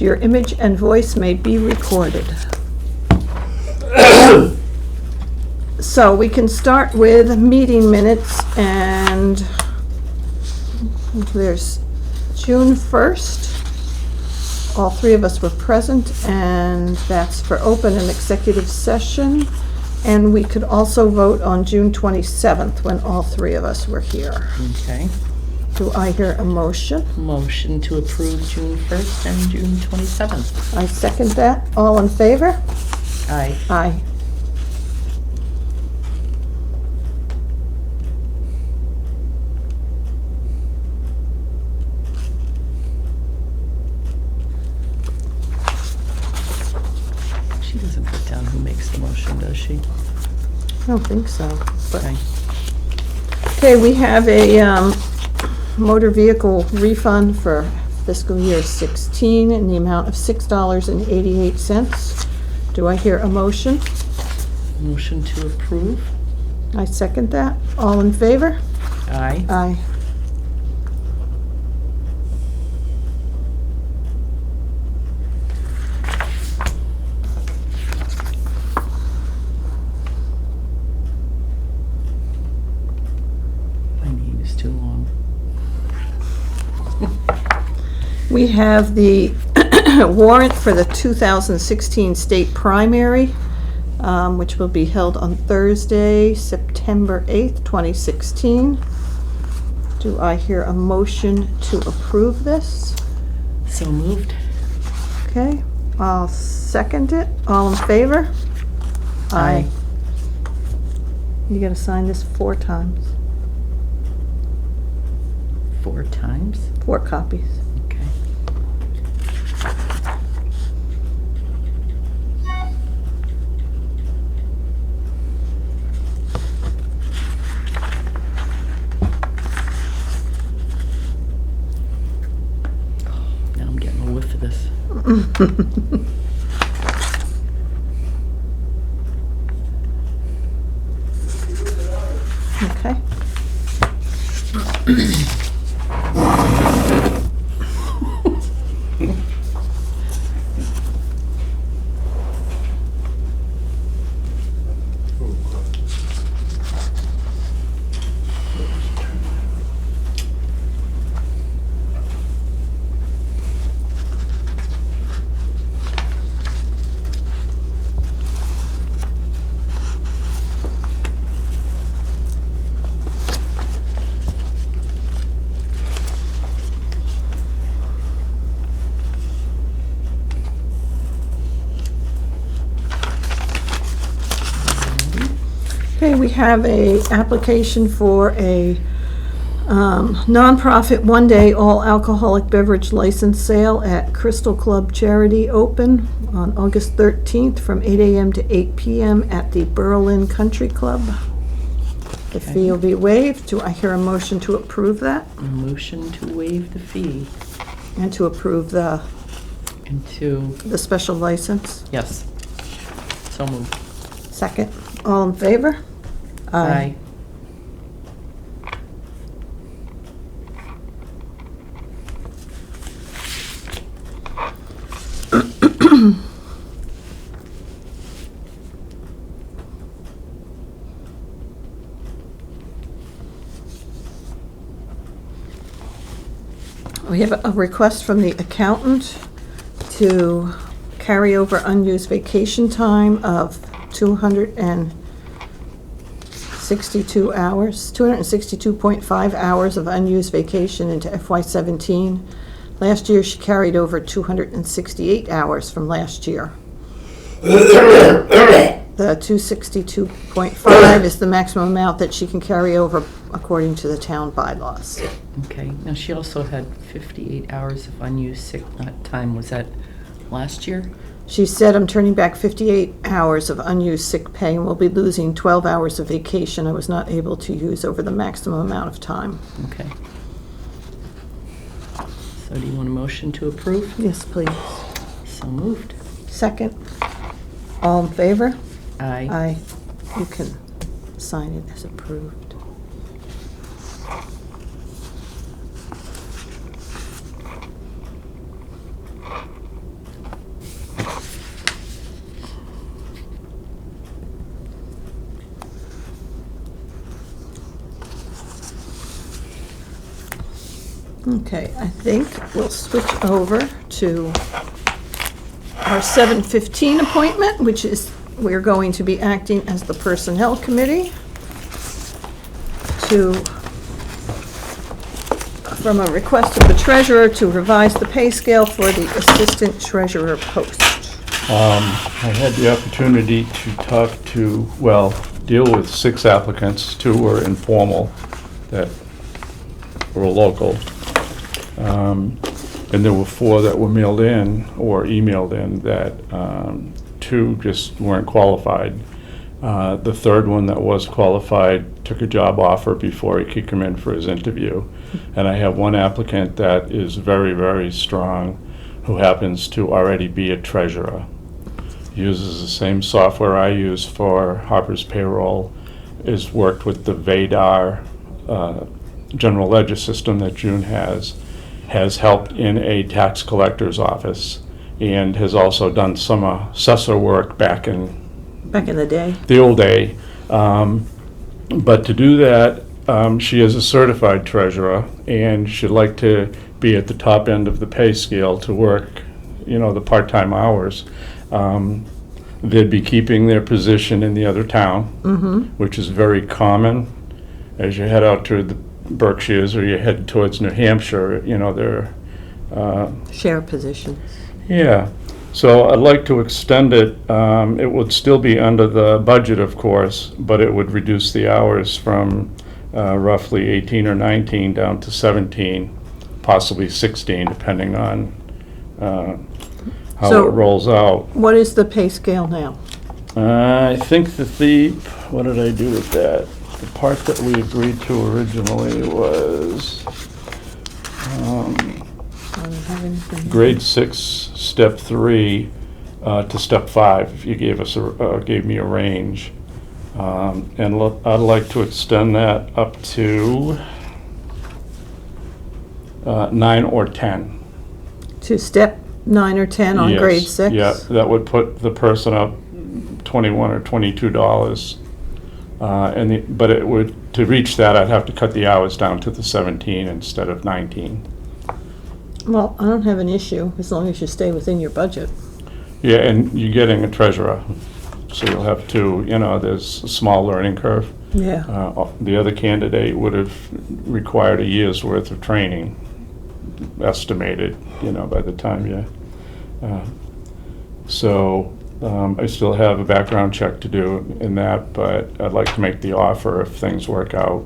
approved. Your image and voice may be recorded. So we can start with meeting minutes, and there's June 1st. All three of us were present, and that's for open and executive session. And we could also vote on June 27th when all three of us were here. Okay. Do I hear a motion? Motion to approve June 1st and June 27th. I second that. All in favor? Aye. Aye. She doesn't put down who makes the motion, does she? I don't think so. But Okay. okay, we have a motor vehicle refund for fiscal year 16 in the amount of $6.88. Do I hear a motion? Motion to approve. I second that. All in favor? Aye. Aye. My name is too long. We have the warrant for the 2016 state primary, which will be held on Thursday, September 8th, 2016. Do I hear a motion to approve this? So moved. Okay, I'll second it. All in favor? Aye. You gotta sign this 4 times. 4 times. 4 copies. Okay. Now I'm getting a whiff of this. Okay. Okay, we have a application for a nonprofit one-day all alcoholic beverage license sale at Crystal Club Charity Open on August 13th from 8 a.m. to 8 p.m. at the Berlin Country Club. The fee will be waived. Do I hear a motion to approve that? A motion to waive the fee And to approve the into, special license? yes. So moved. Second. All in favor? Aye. We have a request from the accountant to carry over unused vacation time of 262 hours, 262.5 hours of unused vacation into FY17. Last year, she carried over 268 hours from last year. The 262.5 is the maximum amount that she can carry over according to the town bylaws. Okay. Now, she also had 58 hours of unused sick time. Was that last year? She said, "I'm turning back 58 hours of unused sick pay and will be losing 12 hours of vacation I was not able to use over the maximum amount of time." Okay. So do you want a motion to approve? Yes, please. So moved. Second. All in favor? Aye. Aye. You can sign it as approved. Okay, I think we'll switch over to our 7:15 appointment, which is, we're going to be acting as the Personnel Committee from a request of the treasurer to revise the pay scale for the assistant treasurer post. I had the opportunity to talk to, well, deal with 6 applicants. 2 were informal that were local. And there were 4 that were mailed in or emailed in that 2 just weren't qualified. The 3rd one that was qualified took a job offer before he could come in for his interview. And I have 1 applicant that is very, very strong, who happens to already be a treasurer. Uses the same software I use for Harper's payroll, is worked with the VADAR general ledger system that June has helped in a tax collector's office, and has also done some assessor work back in the day. the old day. But to do that, she is a certified treasurer, and she'd like to be at the top end of the pay scale to work, the part-time hours. They'd be keeping their position in the other town, which is very common. As you head out to the Berkshires or you head towards New Hampshire, they're Share positions. yeah. So I'd like to extend it. It would still be under the budget, of course, but it would reduce the hours from roughly 18 or 19 down to 17, possibly 16, depending on how So- it rolls out. What is the pay scale now? I think that what did I do with that? The part that we agreed to originally was I don't have anything. grade 6, step 3 to step 5. You gave me a range. And I'd like to extend that up to 9 or 10. To step 9 or 10 on Yes, grade 6? Yeah, that would put the person up $21 or $22. But it would, to reach that, I'd have to cut the hours down to the 17 instead of 19. Well, I don't have an issue, as long as you stay within your budget. Yeah, and you're getting a treasurer, so you'll have to, there's a small learning curve. Yeah. The other candidate would have required a year's worth of training, estimated, by the time So I still have a background check to do in that, but I'd like to make the offer if things work out.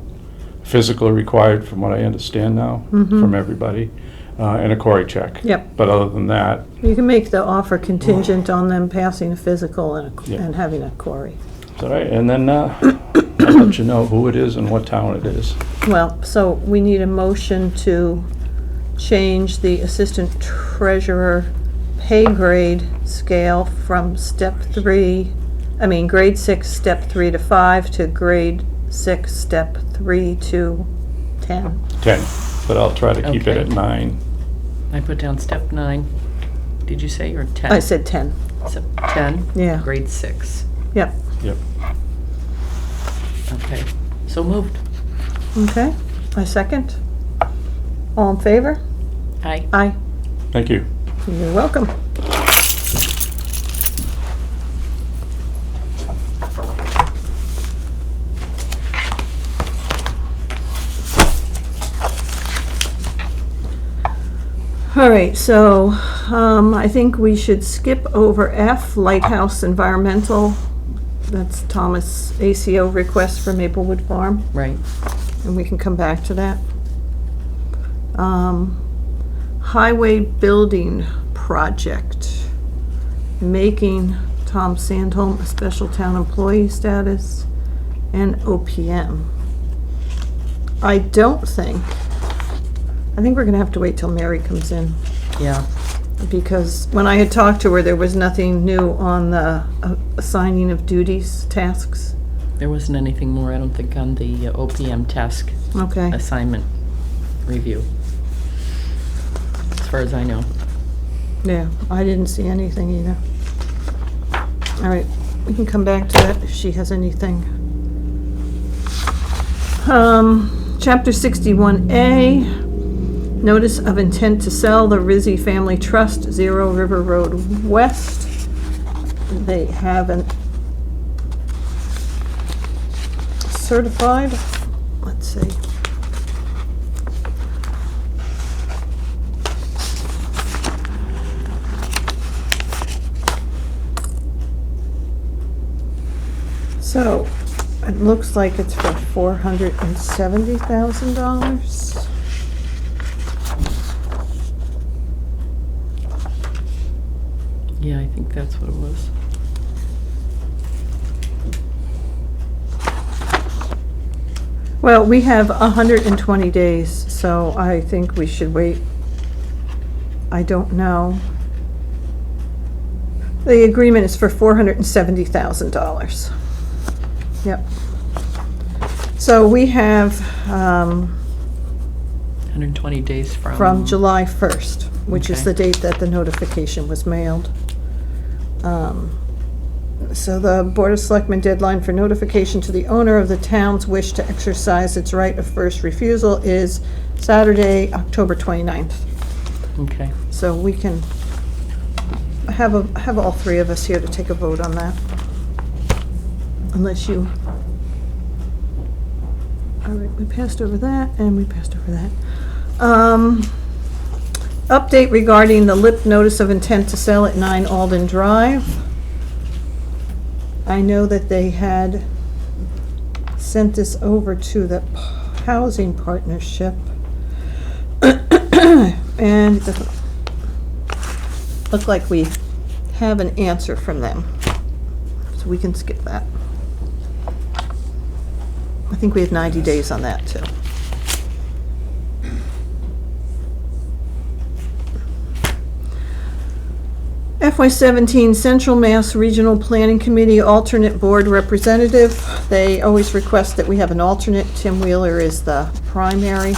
Physical required, from what I understand now, from everybody, and a Cory check. Yep. But other than that, You can make the offer contingent on them passing a physical Yeah. and having a query. it's all right. And then I'll let you know who it is and what town it is. Well, so we need a motion to change the assistant treasurer pay grade scale from grade 6, step 3 to 5 to grade 6, step 3 to 10. 10, but I'll try to keep it Okay. at 9. I put down step 9. Did you say, or 10? I said 10. So 10? Yeah. Grade 6. Yep. Yep. Okay. So moved. Okay. I second. All in favor? Aye. Aye. Thank you. You're welcome. All right, so I think we should skip over F, Lighthouse Environmental. That's Thomas ACO request for Maplewood Farm, Right. and we can come back to that. Highway Building Project, making Tom Sandholm a special town employee status, and OPM. I think we're gonna have to wait till Mary comes in, Yeah. because when I had talked to her, there was nothing new on the assigning of duties, tasks. There wasn't anything more, I don't think, on the OPM task Okay, assignment review, as far as I know. yeah, I didn't see anything either. All right, we can come back to that if she has anything. Chapter 61A, Notice of intent to sell the Rizzi Family Trust, 0 River Road West. They haven't certified, let's see. So, it looks like it's for $470,000. Yeah, I think that's what it was. Well, we have 120 days, so I think we should wait. I don't know. The agreement is for $470,000. Yep. So we have, 120 days from July 1st, which is Okay. the date that the notification was mailed. So the Board of Selectmen deadline for notification to the owner of the town's wish to exercise its right of first refusal is Saturday, October 29th. Okay. So we can have all three of us here to take a vote on that. Unless you... All right, we passed over that, and we passed over that. Update regarding the LIP notice of intent to sell at 9 Alden Drive. I know that they had sent this over to the housing partnership. And it doesn't look like we have an answer from them. So we can skip that. I think we have 90 days on that too. FY17 Central Mass Regional Planning Committee alternate board representative. They always request that we have an alternate. Tim Wheeler is the primary.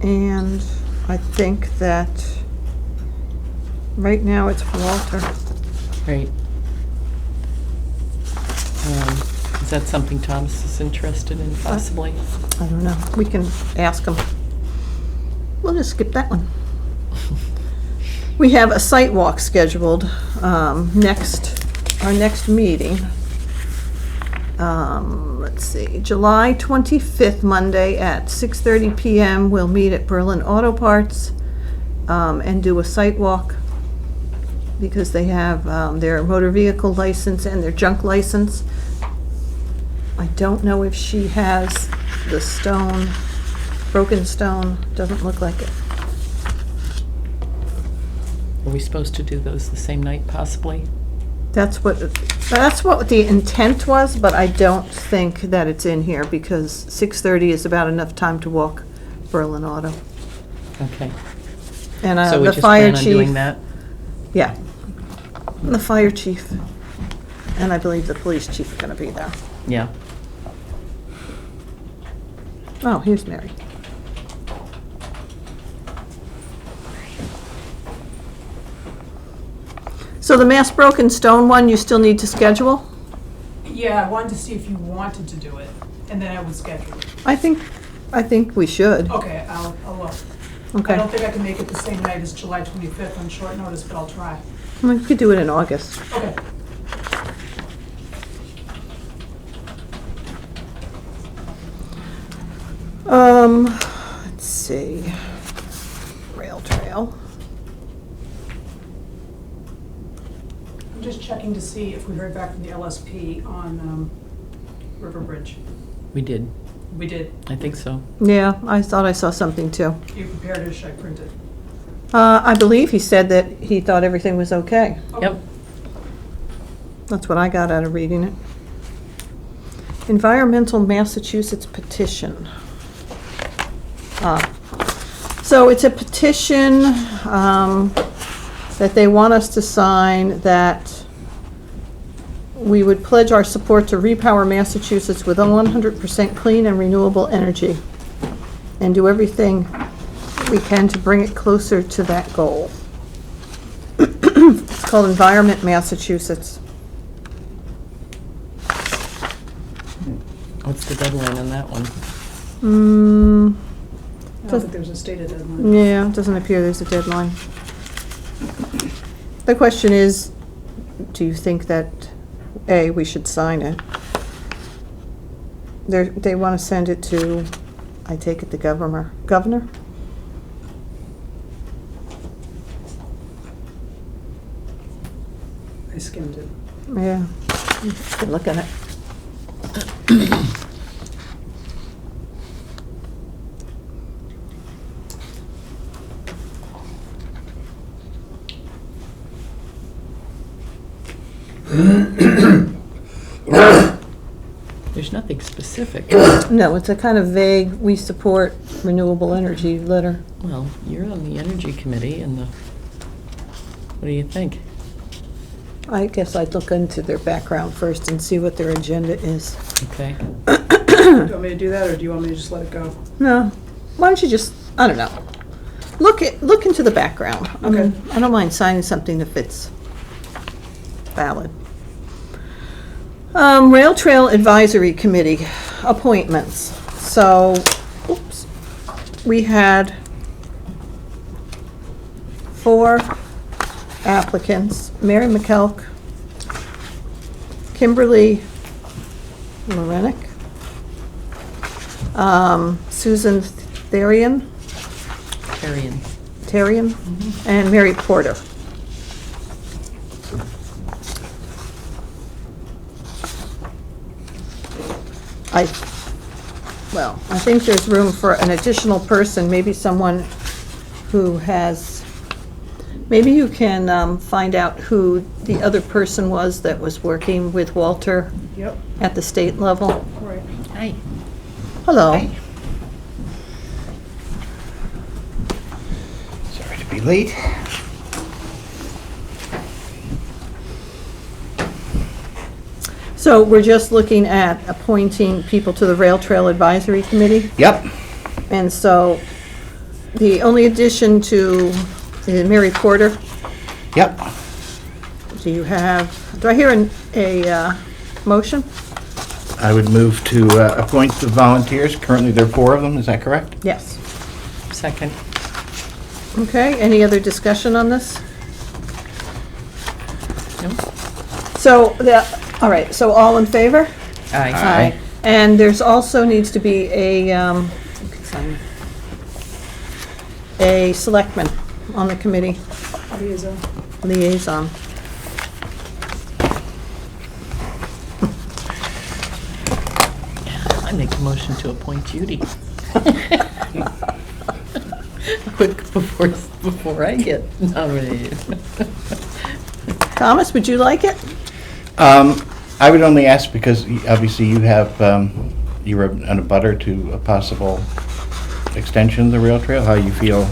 And I think that right now it's Walter. Right. Is that something Thomas is interested in, possibly? I don't know. We can ask him. We'll just skip that one. We have a site walk scheduled, our next meeting. Let's see, July 25th, Monday at 6:30 PM. We'll meet at Berlin Auto Parts, and do a site walk because they have, their motor vehicle license and their junk license. I don't know if she has the stone. Broken stone, doesn't look like it. Are we supposed to do those the same night, possibly? That's what the intent was, but I don't think that it's in here because 6:30 is about enough time to walk Berlin Auto. Okay. And So we the just fire plan on chief, doing that? yeah, the fire chief, and I believe the police chief are gonna be there. Yeah. Oh, here's Mary. So the Mass Broken Stone one, you still need to schedule? Yeah, I wanted to see if you wanted to do it, and then I would schedule it. I think we should. Okay, I'll look. Okay. I don't think I can make it the same night as July 25th on short notice, but I'll try. We could do it in August. Okay. Let's see. Rail trail. I'm just checking to see if we heard back from the LSP on River Bridge. We did. We did. I think so. Yeah, I thought I saw something too. You prepared it, or should I print it? I believe he said that he thought everything was okay. Okay. Yep. That's what I got out of reading it. Environmental Massachusetts petition. So it's a petition that they want us to sign that we would pledge our support to repower Massachusetts with 100% clean and renewable energy and do everything we can to bring it closer to that goal. It's called Environment Massachusetts. What's the deadline on that one? I don't think there's a stated deadline. Yeah, it doesn't appear there's a deadline. The question is, do you think that, A, we should sign it? They want to send it to, I take it, the governor? I skimmed it. Yeah. Good look at it. There's nothing specific. No, it's a kind of vague, we support renewable energy letter. Well, you're on the Energy Committee and what do you think? I guess I'd look into their background first and see what their agenda is. Okay. Do you want me to do that, or do you want me to just let it go? No, why don't you just, I don't know, look into the background. I mean, Okay. I don't mind signing something if it's valid. Rail Trail Advisory Committee appointments. So, oops, we had 4 applicants: Mary McKelk, Kimberly Marenick, Susan Therian, and Mary Porter. I think there's room for an additional person, maybe someone who has, maybe you can find out who the other person was that was working with Walter Yep, at the state level. right. Hi. Hello. Hi. Sorry to be late. So we're just looking at appointing people to the Rail Trail Advisory Committee. Yep. And so the only addition to Mary Porter, Yep. do I hear a motion? I would move to appoint the volunteers. Currently, there are 4 of them. Is that correct? Yes. Second. Okay, any other discussion on this? No? So, all right, so all in favor? Aye. Aye. And there's also needs to be a selectman on the committee, liaison. I make a motion to appoint Judy. Quick, before I get nominated. Thomas, would you like it? I would only ask because obviously you have, you were on a butter to a possible extension of the rail trail. How you feel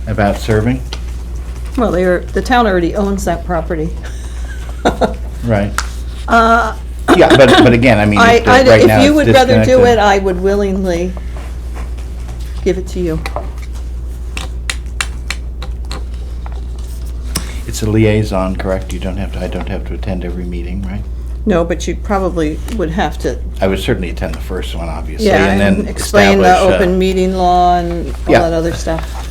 about serving? Well, the town already owns that property. Right. Yeah, but again, I mean, right now If you it's would rather do disconnected. it, I would willingly give it to you. It's a liaison, correct? I don't have to attend every meeting, right? No, but you probably would have to, I would certainly attend the first one, obviously, yeah, and and then explain the establish, open meeting law and all Yeah. that other stuff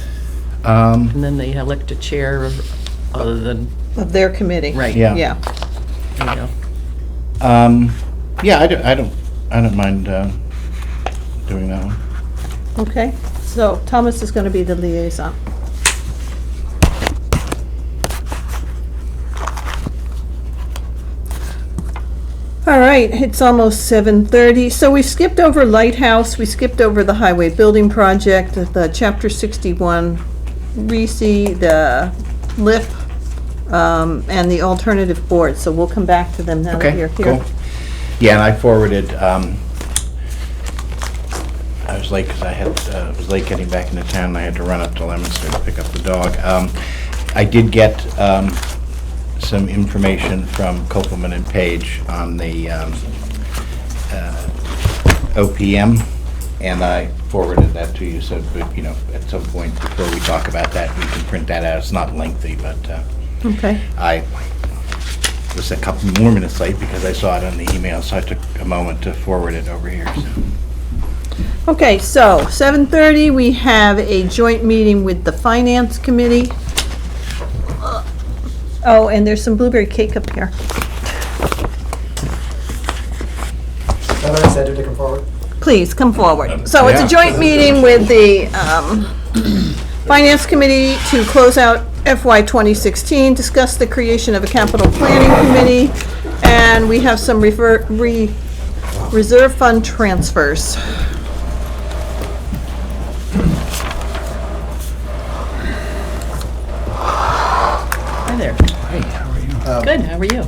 And then they elect a chair other than, of their committee. right. Yeah. Yeah. There you go. Yeah, I don't mind doing that one. Okay, so Thomas is going to be the liaison. All right, it's almost 7:30. So we skipped over Lighthouse, we skipped over the highway building project, the Chapter 61, RECE, the LIP, and the alternative board. So we'll come back to them now that Okay, you're here. cool. Yeah, and I forwarded, I was late because I was late getting back into town, and I had to run up to Leominster to pick up the dog. I did get some information from Kopelman and Page on the OPM, and I forwarded that to you, so, at some point before we talk about that, we can print that out. It's not lengthy, but Okay. I was a couple more minutes late because I saw it on the email, so I took a moment to forward it over here. So. Okay, so 7:30, we have a joint meeting with the Finance Committee. Oh, and there's some blueberry cake up here. I said to come forward. Please, come forward. So it's a Yeah. joint meeting with the Finance Committee to close out FY 2016, discuss the creation of a capital planning committee, and we have some reserve fund transfers. Hi there. Hey, how are you? Good, how are you?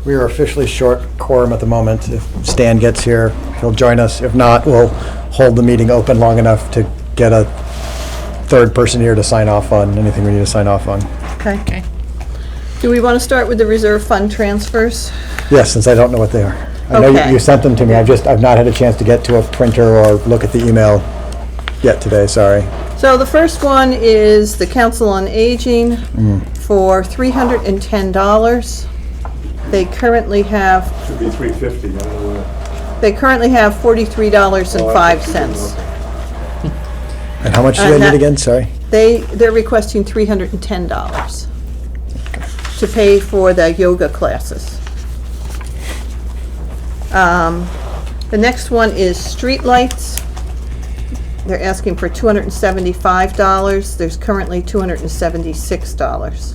We are officially short quorum at the moment. If Stan gets here, he'll join us. If not, we'll hold the meeting open long enough to get a third person here to sign off on anything we need to sign off on. Okay. Okay. Do we want to start with the reserve fund transfers? Yes, since I don't know what they are. I know Okay. you sent them to me. I've not had a chance to get to a printer or look at the email yet today, sorry. So the first one is the Council on Aging for $310. They currently have, Should be $350, I don't know where. they currently have $43.05. And how much do And they that- need again, sorry? They're requesting $310 to pay for the yoga classes. The next one is streetlights. They're asking for $275. There's currently $276.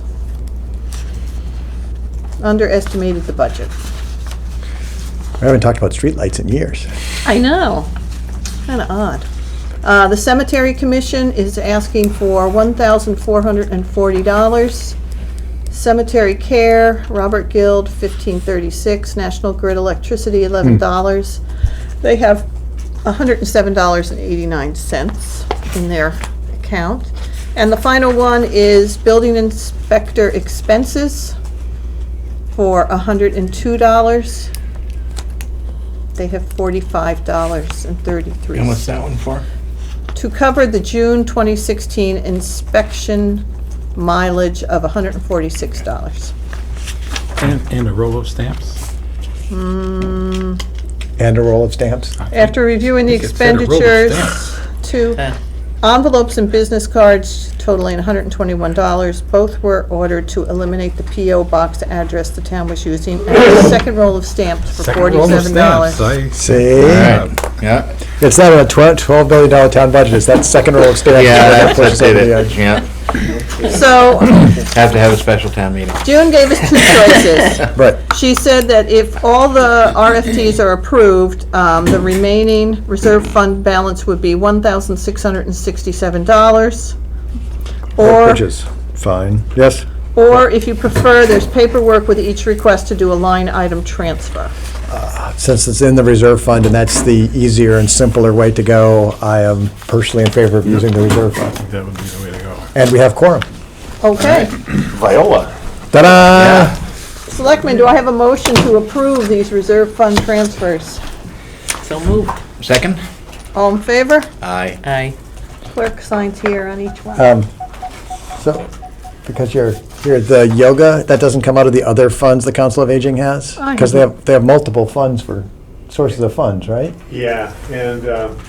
Underestimated the budget. We haven't talked about streetlights in years. I know. Kind of odd. The Cemetery Commission is asking for $1,440. Cemetery Care, Robert Guild, $1536. National Grid Electricity, $11. They have $107.89 in their account. And the final one is Building Inspector Expenses for $102. They have $45.33. And what's that one for? To cover the June 2016 inspection mileage of $146. And a roll of stamps? And a roll of stamps. After reviewing the I think it said a roll of expenditures, two envelopes and business cards totaling $121. Both were ordered to eliminate the P.O. box address the town was using. And a second roll of stamps for Second roll of $47. stamps. See? Yeah. It's not a $12 billion town budget, it's that second roll of stamps. Yeah, that that's pushes over it. the edge. Yeah. So Have to have a special town meeting. June gave us two choices. Right. She said that if all the RFTs are approved, the remaining reserve fund balance would be $1,667. Which is fine. Yes? Or if you prefer, there's paperwork with each request to do a line item transfer. Since it's in the reserve fund and that's the easier and simpler way to go, I am personally in favor of using the reserve fund. That would be the way to go. And we have quorum. Okay. Viola. Ta-da! Selectmen, do I have a motion to approve these reserve fund transfers? So moved. Second? All in favor? Aye. Aye. Clerk signs here on each one. So, because you're the yoga, that doesn't come out of the other funds the Council of Aging has? I Because they have multiple funds for sources of funds, right? Yeah, and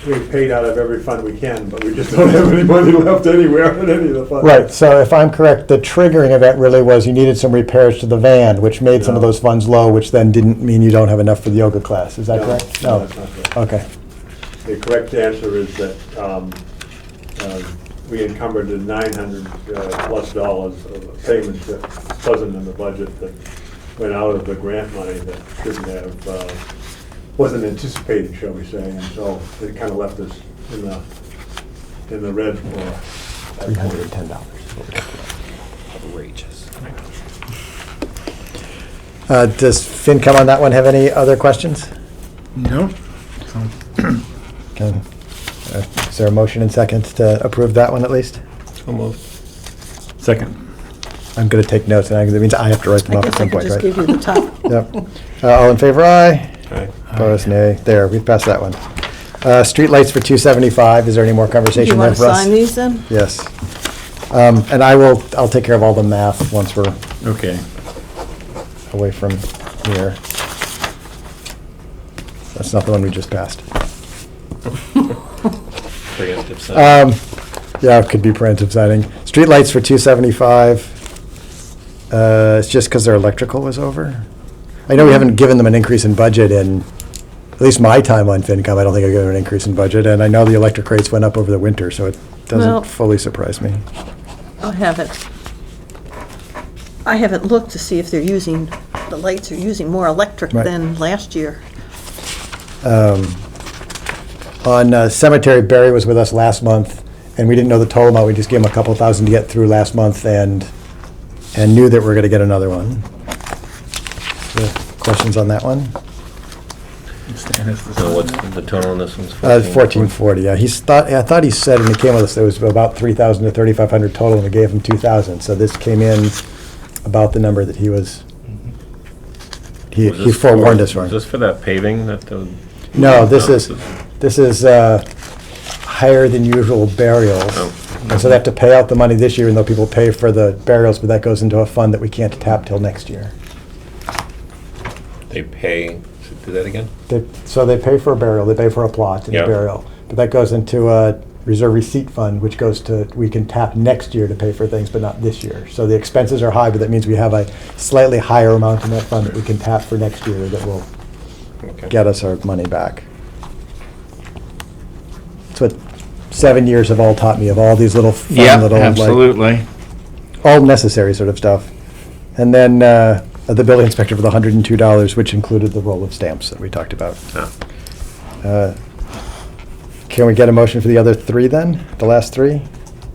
we've paid out of every fund we can, but we just don't have any money left anywhere in any of the funds. Right, so if I'm correct, the triggering event really was you needed some repairs to the van, which made some of No. those funds low, which then didn't mean you don't have enough for the yoga class. Is that No, correct? no, that's not correct. Okay. The correct answer is that we encumbered the $900 plus of payments that wasn't in the budget that went out of the grant money that shouldn't have, wasn't anticipated, shall we say, and so it kind of left us in the red for. $310. Outrageous. Does FinCom on that one have any other questions? No? Okay. Is there a motion and second to approve that one at least? So moved. Second. I'm going to take notes, and that means I have to write them I off at guess I some could point, just right? give you the top. Yep. All in favor, aye? Right. Opposed, nay. There, we've passed that one. Streetlights for $275. Is there any more Do you conversation there want to for us? sign these then? Yes. And I'll take care of all the math once we're Okay. away from here. That's not the one we just passed. Preemptive sign. Yeah, it could be preemptive siding. Streetlights for 275. It's just because their electrical was over. I know we haven't given them an increase in budget in, at least my time on FinCom, I don't think I gave them an increase in budget, and I know the electric rates went up over the winter, so it Well- doesn't fully surprise me. I haven't looked to see if the lights are using more electric Right. than last year. On cemetery, Barry was with us last month, and we didn't know the total amount. We just gave him a couple thousand to get through last month, and knew that we were going to get another one. So, questions on that one? So what's the total on this one's? 1440. Yeah, I thought he said, and he came with us, there was about 3,000 to 3,500 total, and we gave him 2,000. So this came in about the number that he was. He forewarned us Was on. this for that paving that the? No, this is higher than usual burials. Oh. And so they have to pay out the money this year, and though people pay for the burials, but that goes into a fund that we can't tap till next year. They pay, do that again? So they pay for a burial, they pay for a plot and a Yeah. burial. But that goes into a reserve receipt fund, which goes to, we can tap next year to pay for things, but not this year. So the expenses are high, but that means we have a slightly higher amount in that fund that we can tap for next year that will Okay. get us our money back. That's what 7 years have all taught me, of all these little fun Yeah, little, like, absolutely. all necessary sort of stuff. And then the building inspector for the $102, which included the roll of stamps that we talked about. Ah. Can we get a motion for the other three then, the last three?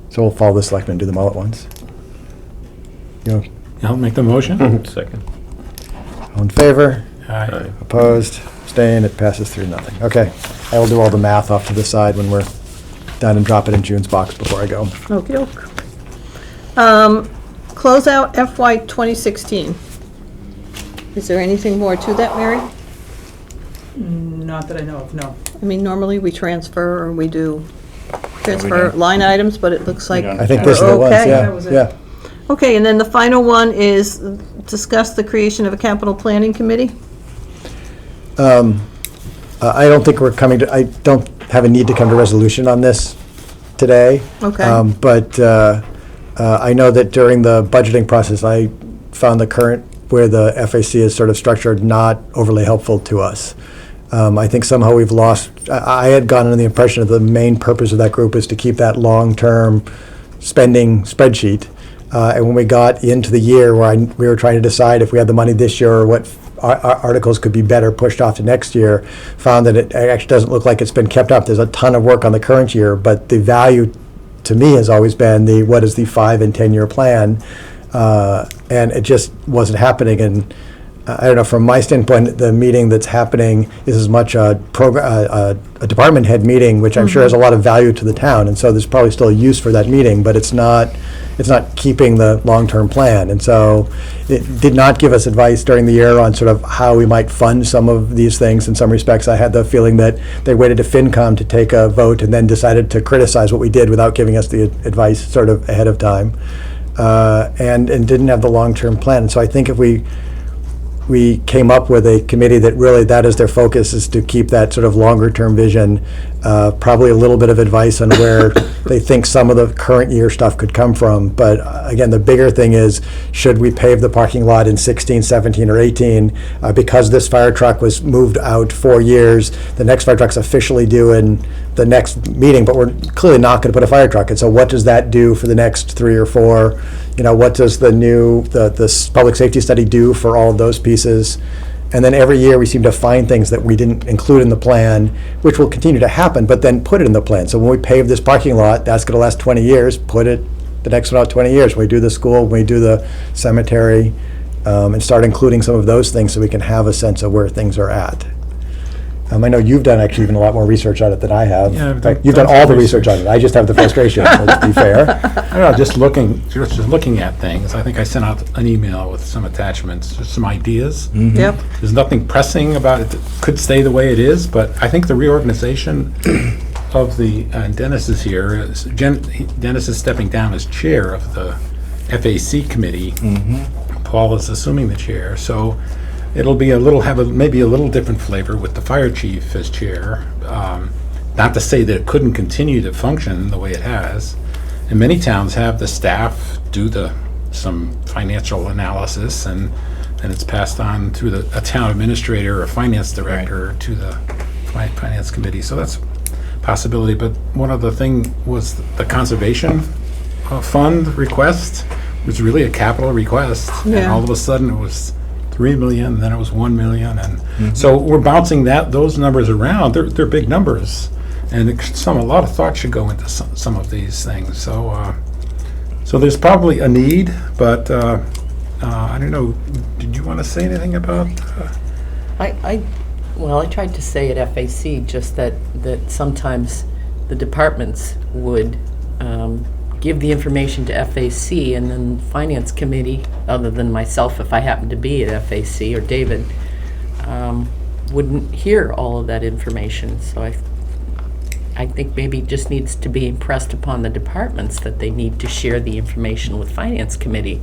So we'll follow the selectmen and do them all at once. You know, I'll make the motion. Second. all in favor? Aye. Opposed? Abstained? It passes 3-0. Okay, I will do all the math off to the side when we're done and drop it in June's box before I go. Okey-doke. Close out FY 2016. Is there anything more to that, Mary? Not that I know of, no. I mean, normally we transfer or we do transfer don't. line items, but it looks like don't. I think we're this is the ones, okay. yeah, That was it. yeah. Okay, and then the final one is discuss the creation of a capital planning committee. I don't think we're coming to, I don't have a need to come to resolution on this today. Okay. But I know that during the budgeting process, I found the current, where the FAC is sort of structured, not overly helpful to us. I think somehow we've lost, I had gotten the impression that the main purpose of that group is to keep that long-term spending spreadsheet. And when we got into the year where we were trying to decide if we had the money this year or what articles could be better pushed off to next year, found that it actually doesn't look like it's been kept up. There's a ton of work on the current year, but the value to me has always been what is the 5 and 10 year plan, and it just wasn't happening. And I don't know, from my standpoint, the meeting that's happening is as much a department head meeting, which I'm sure has a lot of value to the town, and so there's probably still a use for that meeting, but it's not keeping the long-term plan. And so it did not give us advice during the year on sort of how we might fund some of these things. In some respects, I had the feeling that they waited to FinCom to take a vote and then decided to criticize what we did without giving us the advice sort of ahead of time, and didn't have the long-term plan. And so I think if we came up with a committee that really, that is their focus, is to keep that sort of longer-term vision, probably a little bit of advice on where they think some of the current year stuff could come from. But again, the bigger thing is, should we pave the parking lot in 16, 17, or 18? Because this fire truck was moved out 4 years, the next fire truck's officially due in the next meeting, but we're clearly not going to put a fire truck. And so what does that do for the next 3 or 4? You know, what does the public safety study do for all of those pieces? And then every year we seem to find things that we didn't include in the plan, which will continue to happen, but then put it in the plan. So when we pave this parking lot, that's going to last 20 years, put it, the next one out 20 years. When we do the school, when we do the cemetery, and start including some of those things so we can have a sense of where things are at. I know you've done actually even a lot more research on it than I have. Yeah, I've In fact, done you've done all the research. research on it. I just have the frustration, let's be fair. I don't know, just looking at things. I think I sent out an email with some attachments, just some ideas. Yep. There's nothing pressing about it that could stay the way it is, but I think the reorganization of the, and Dennis is here, Dennis is stepping down as chair of the FAC committee, Paul is assuming the chair, so it'll be maybe a little different flavor with the fire chief as chair. Not to say that it couldn't continue to function the way it has. And many towns have the staff do some financial analysis, and it's passed on through a town administrator or finance director to the finance committee. So that's a possibility. But one other thing was the conservation fund request was really a capital request. And Yeah. all of a sudden it was 3 million, then it was 1 million. And so we're bouncing those numbers around. They're big numbers. And a lot of thought should go into some of these things. So there's probably a need, but I don't know. Did you want to say anything about? I tried to say at FAC just that sometimes the departments would give the information to FAC, and then Finance Committee, other than myself, if I happened to be at FAC, or David, wouldn't hear all of that information. So I think maybe it just needs to be impressed upon the departments that they need to share the information with Finance Committee.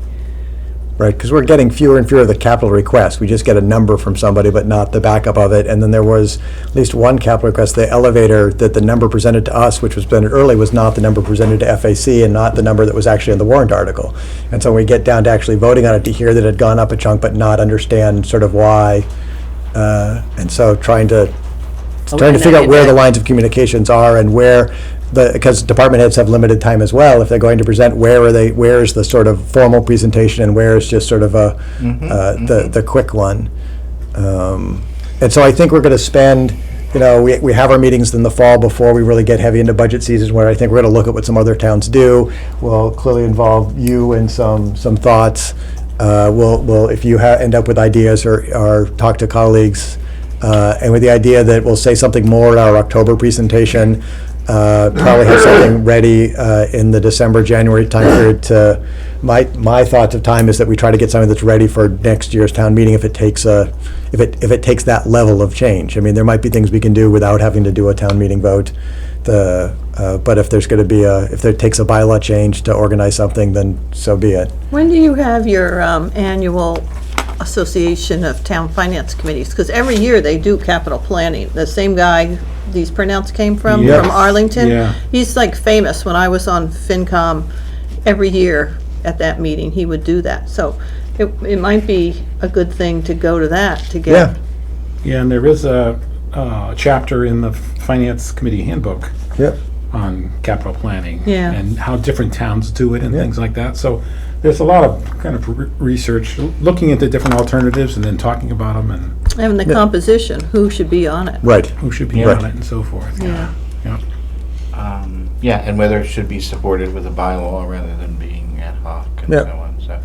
Right, because we're getting fewer and fewer of the capital requests. We just get a number from somebody, but not the backup of it. And then there was at least one capital request, the elevator, that the number presented to us, which was presented early, was not the number presented to FAC and not the number that was actually in the warrant article. And so when we get down to actually voting on it, to hear that it had gone up a chunk, but not understand sort of why. And so trying to figure out where the lines of communications are and where because department heads have limited time as well. If thhere going to present, where is the sort of formal presentation and where is just sort of the quick one. And so I think we're going to spend, we have our meetings in the fall before we really get heavy into budget season, where I think we're going to look at what some other towns do. We'll clearly involve you in some thoughts. We'll if you end up with ideas or talk to colleagues, and with the idea that we'll say something more at our October presentation, probably have something ready in the December, January time period. My thoughts of time is that we try to get something that's ready for next year's town meeting if it takes if it takes that level of change. I mean, there might be things we can do without having to do a town meeting vote. But if there's going to be if there takes a bylaw change to organize something, then so be it. When do you have your annual Association of Town Finance Committees? Because every year they do capital planning. The same guy these printouts came from Yes. Arlington. Yeah. He's like famous. When I was on FinCom, every year at that meeting, he would do that. So it might be a good thing to go to that to get. Yeah. Yeah, and there is a chapter in the Finance Committee handbook Yep. on capital planning. Yeah. And how different towns do it and Yeah. things like that. So there's a lot of kind of research, looking into different alternatives and then talking about them and And the composition, who should be on it. Right. who should be Right. on it and so forth. Yeah. Yeah. And whether it should be supported with a bylaw rather than being ad hoc and Yeah. so on, so.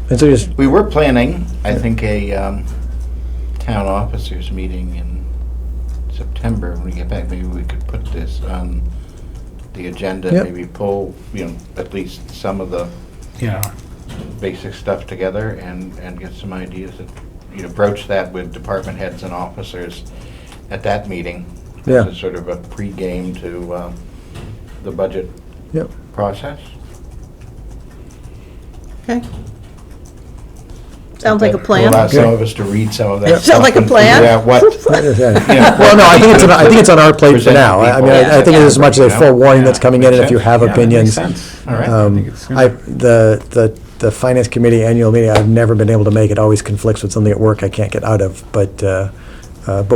And so just, We were planning, I think, a town officers meeting in September. When we get back, maybe we could put this on the agenda, Yep. maybe pull, at least some of the Yeah. basic stuff together and get some ideas that, broach that with department heads and officers at that meeting. Yeah. This is sort of a pre-game to the budget yep. process. Okay. Sounds like a plan. We'll allow some of us to read some of that. Sound stuff like a and plan? figure out what. Well, no, I think it's on our plate for now. I mean, I think it's as much as a full warning that's coming in, and if you have Yeah, that makes opinions. sense. All right. I think it's gonna- The Finance Committee annual meeting, I've never been able to make. It always conflicts with something at work I can't get out of, but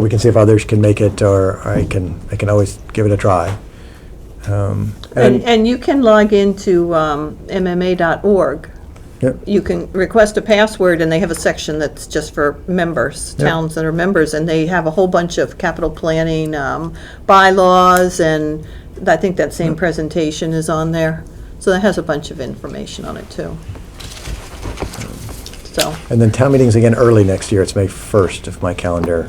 we can see if others can make it, or I can always give it a try. And you can log into MMA.org. Yep. You can request a password, and they have a section that's just for members, Yep. towns that are members, and they have a whole bunch of capital planning bylaws, and I think that same presentation is on there. So that has a bunch of information on it, too. So, And then town meetings again early next year. It's May 1st, if my calendar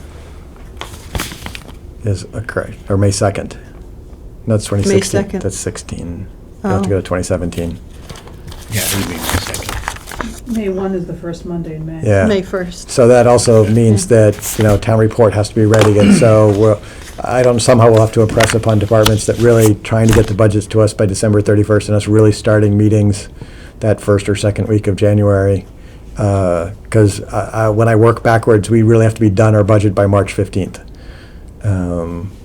is correct, or May 2nd. No, it's 2016. 2nd. That's 16. You have to go to 2017. Yeah, it would be my second. May 1 is the first Monday in May. Yeah. May 1st. So that also means that, town report has to be ready, and so somehow we'll have to impress upon departments that really trying to get the budgets to us by December 31st, and us really starting meetings that first or second week of January. Because when I work backwards, we really have to be done our budget by March 15th.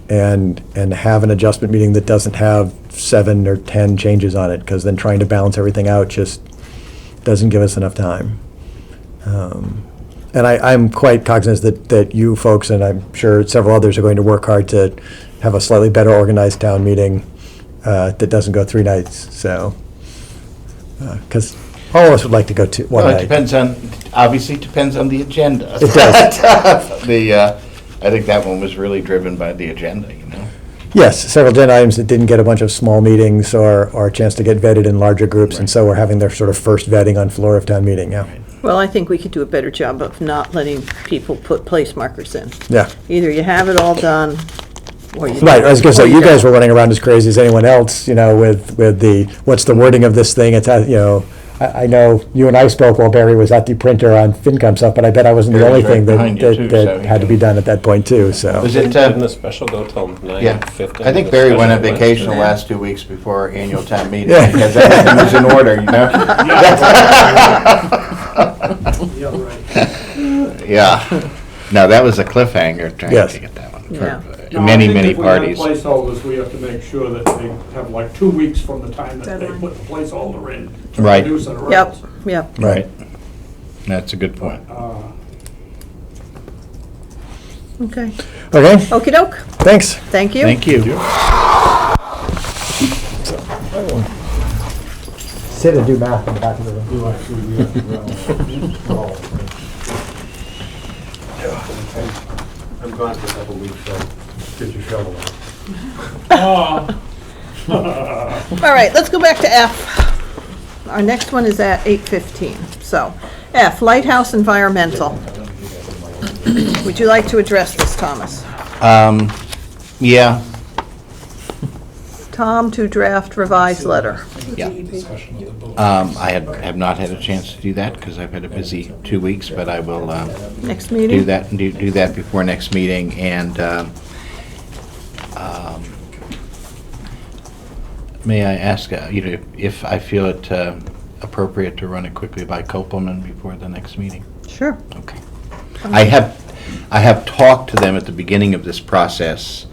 And have an adjustment meeting that doesn't have 7 or 10 changes on it, because then trying to balance everything out just doesn't give us enough time. And I'm quite cognizant that you folks, and I'm sure several others, are going to work hard to have a slightly better organized town meeting that doesn't go 3 nights, so, because all of us would like to go to one Well, night. it depends on, obviously depends on the agenda. It does. I think that one was really driven by the agenda, you know? Yes, several agenda items that didn't get a bunch of small meetings or a chance to get vetted in larger groups, and so we're having their sort of first vetting on floor of town meeting, yeah. Well, I think we could do a better job of not letting people put place markers in. Yeah. Either you have it all done, or you don't. Right, I was gonna say, Or you guys don't. were running around as crazy as anyone else, with the, what's the wording of this thing, it's, I know you and I spoke while Barry was at the printer on FinCom stuff, but I bet I wasn't the Barry only was right thing behind you, too, so that he had to be done at that point too, so. Was it, Didn't the special go till 9:15? yeah, I think Barry went on vacation the Yeah. last 2 weeks before our annual town meeting, Yeah. because everything was in order, you know? Yeah. No, that was a cliffhanger trying Yes. to get that one. Yeah. For many, many parties. If we have placeholders, we have to make sure that they have like 2 weeks from the time that they Deadline. put the placeholder in to Right. reduce it. Yep, yep. Right. That's a good point. Okay. Okay, Okey doke. thanks. Thank you. Thank you. Sit and do math in the back of the room. I'm gone for a couple weeks, so get your shovel out. All right, let's go back to F. Our next one is at 8:15. So, F, Lighthouse Environmental. Would you like to address this, Thomas? Yeah, Tom to draft revised letter. yeah. I have not had a chance to do that because I've had a busy 2 weeks, but I will Next meeting? do that before next meeting. And may I ask, if I feel it appropriate to run it quickly by Copelman before the next meeting? Sure. Okay. I have talked to them at the beginning of this process,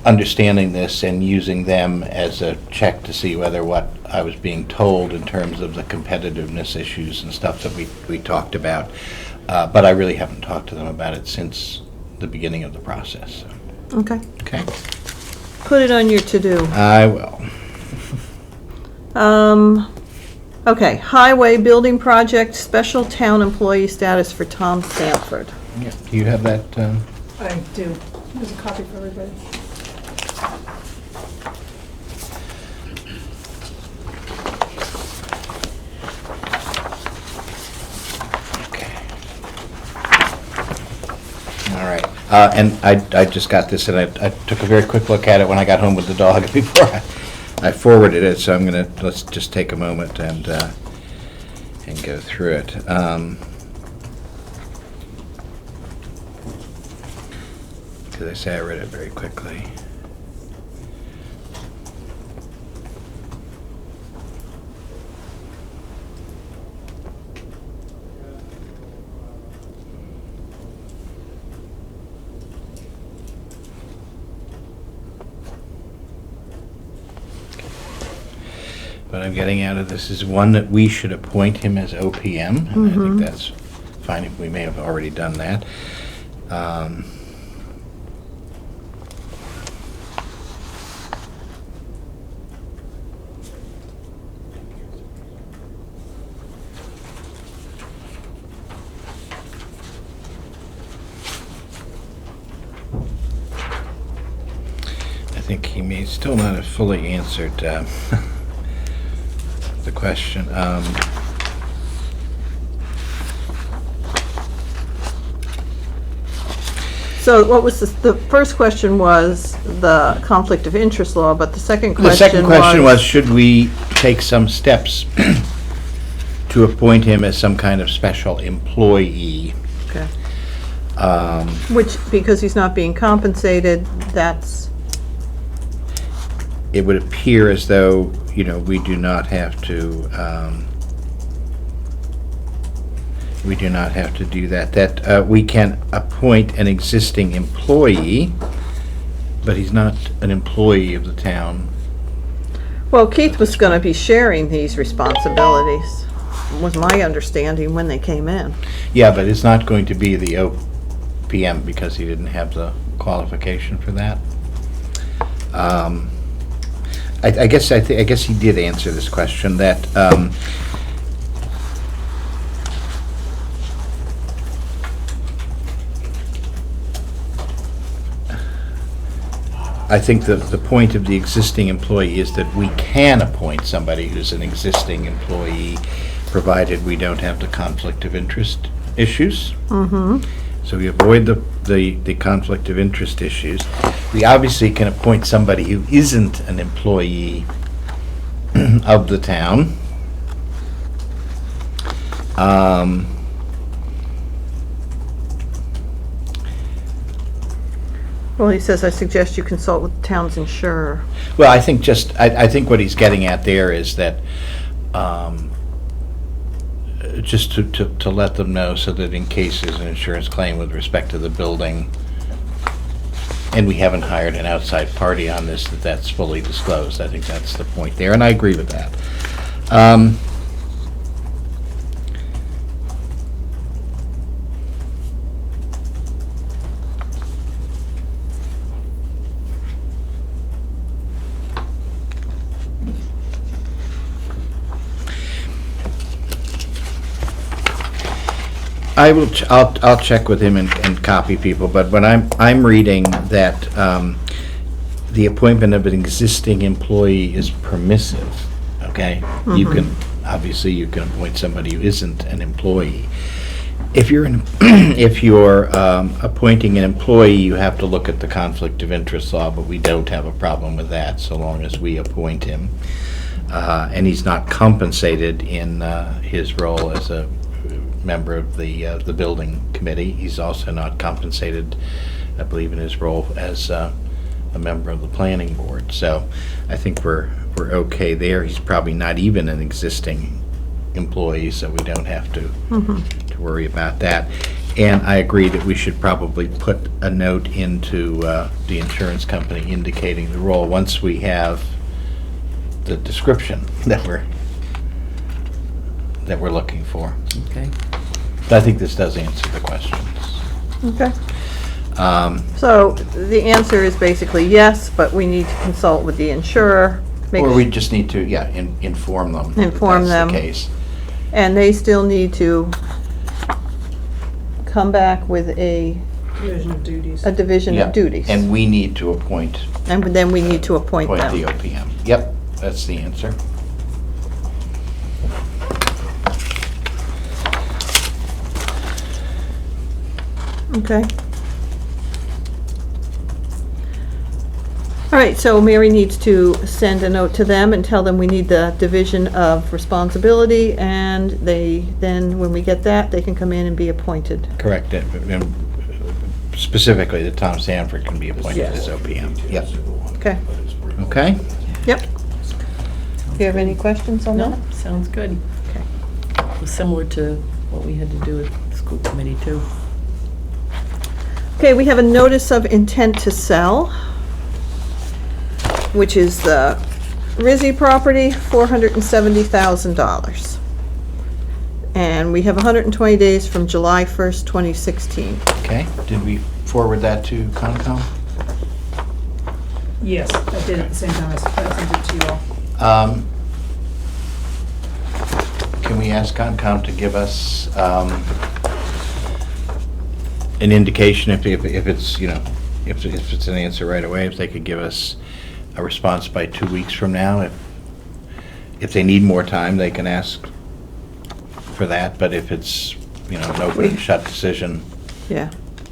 understanding this and using them as a check to see whether what I was being told in terms of the competitiveness issues and stuff that we talked about. But I really haven't talked to them about it since the beginning of the process. So, Okay. okay? Put it on your to-do. I will. Okay, highway building project, special town employee status for Tom Sanford. Yeah. Do you have that? I do. There's a copy for everybody. Okay. All right. And I just got this, and I took a very quick look at it when I got home with the dog before I forwarded it, so let's just take a moment and go through it. Because I say I read it very quickly. What I'm getting out of this is one that we should appoint him as OPM, and I think that's fine. We may have already done that. I think he may still not have fully answered the question. So what was the first question was the conflict of interest law, but the second question The second question was, should we take some steps to appoint him as some kind of special employee? Okay. Which, because he's not being compensated, that's, it would appear as though, we do not have to, do that. That we can appoint an existing employee, but he's not an employee of the town. Well, Keith was gonna be sharing these responsibilities, was my understanding when they came in. Yeah, but it's not going to be the OPM because he didn't have the qualification for that. I guess he did answer this question, that I think the point of the existing employee is that we can appoint somebody who's an existing employee, provided we don't have the conflict of interest issues. Mm-hmm. So we avoid the conflict of interest issues. We obviously can appoint somebody who isn't an employee of the town. Well, he says, I suggest you consult with the town's insurer. Well, I think I think what he's getting at there is that, just to let them know, so that in case there's an insurance claim with respect to the building, and we haven't hired an outside party on this, that's fully disclosed. I think that's the point there, and I agree with that. I'll check with him and copy people, but when I'm reading that the appointment of an existing employee is permissive, okay? You can appoint somebody who isn't an employee. If you're appointing an employee, you have to look at the conflict of interest law, but we don't have a problem with that so long as we appoint him. And he's not compensated in his role as a member of the building committee. He's also not compensated, I believe, in his role as a member of the planning board. So I think we're okay there. He's probably not even an existing employee, so we don't have to worry about that. And I agree that we should probably put a note into the insurance company indicating the role once we have the description that we're looking for. Okay. I think this does answer the questions. Okay. So the answer is basically yes, but we need to consult with the insurer. Or we just need to, inform them. Inform that them. That's the case. And they still need to come back with a Division of duties. division Yeah, of duties. and we need to appoint And then we need to appoint the them. OPM. Yep, that's the answer. Okay. All right, so Mary needs to send a note to them and tell them we need the division of responsibility, and then when we get that, they can come in and be appointed. Correct. And specifically, that Tom Sanford can be appointed as OPM. Yep. Okay. Okay? Yep. Do you have any questions on No, that? sounds good. Okay. It was similar to what we had to do with the school committee, too. Okay, we have a notice of intent to sell, which is the Rizzi property, $470,000. And we have 120 days from July 1st, 2016. Okay. Did we forward that to Concom? Yes, I did at the same time. I sent it to you all. Can we ask Concom to give us an indication if it's, if it's an answer right away, if they could give us a response by 2 weeks from now? If they need more time, they can ask for that, but if it's, an open and shut decision, Yeah,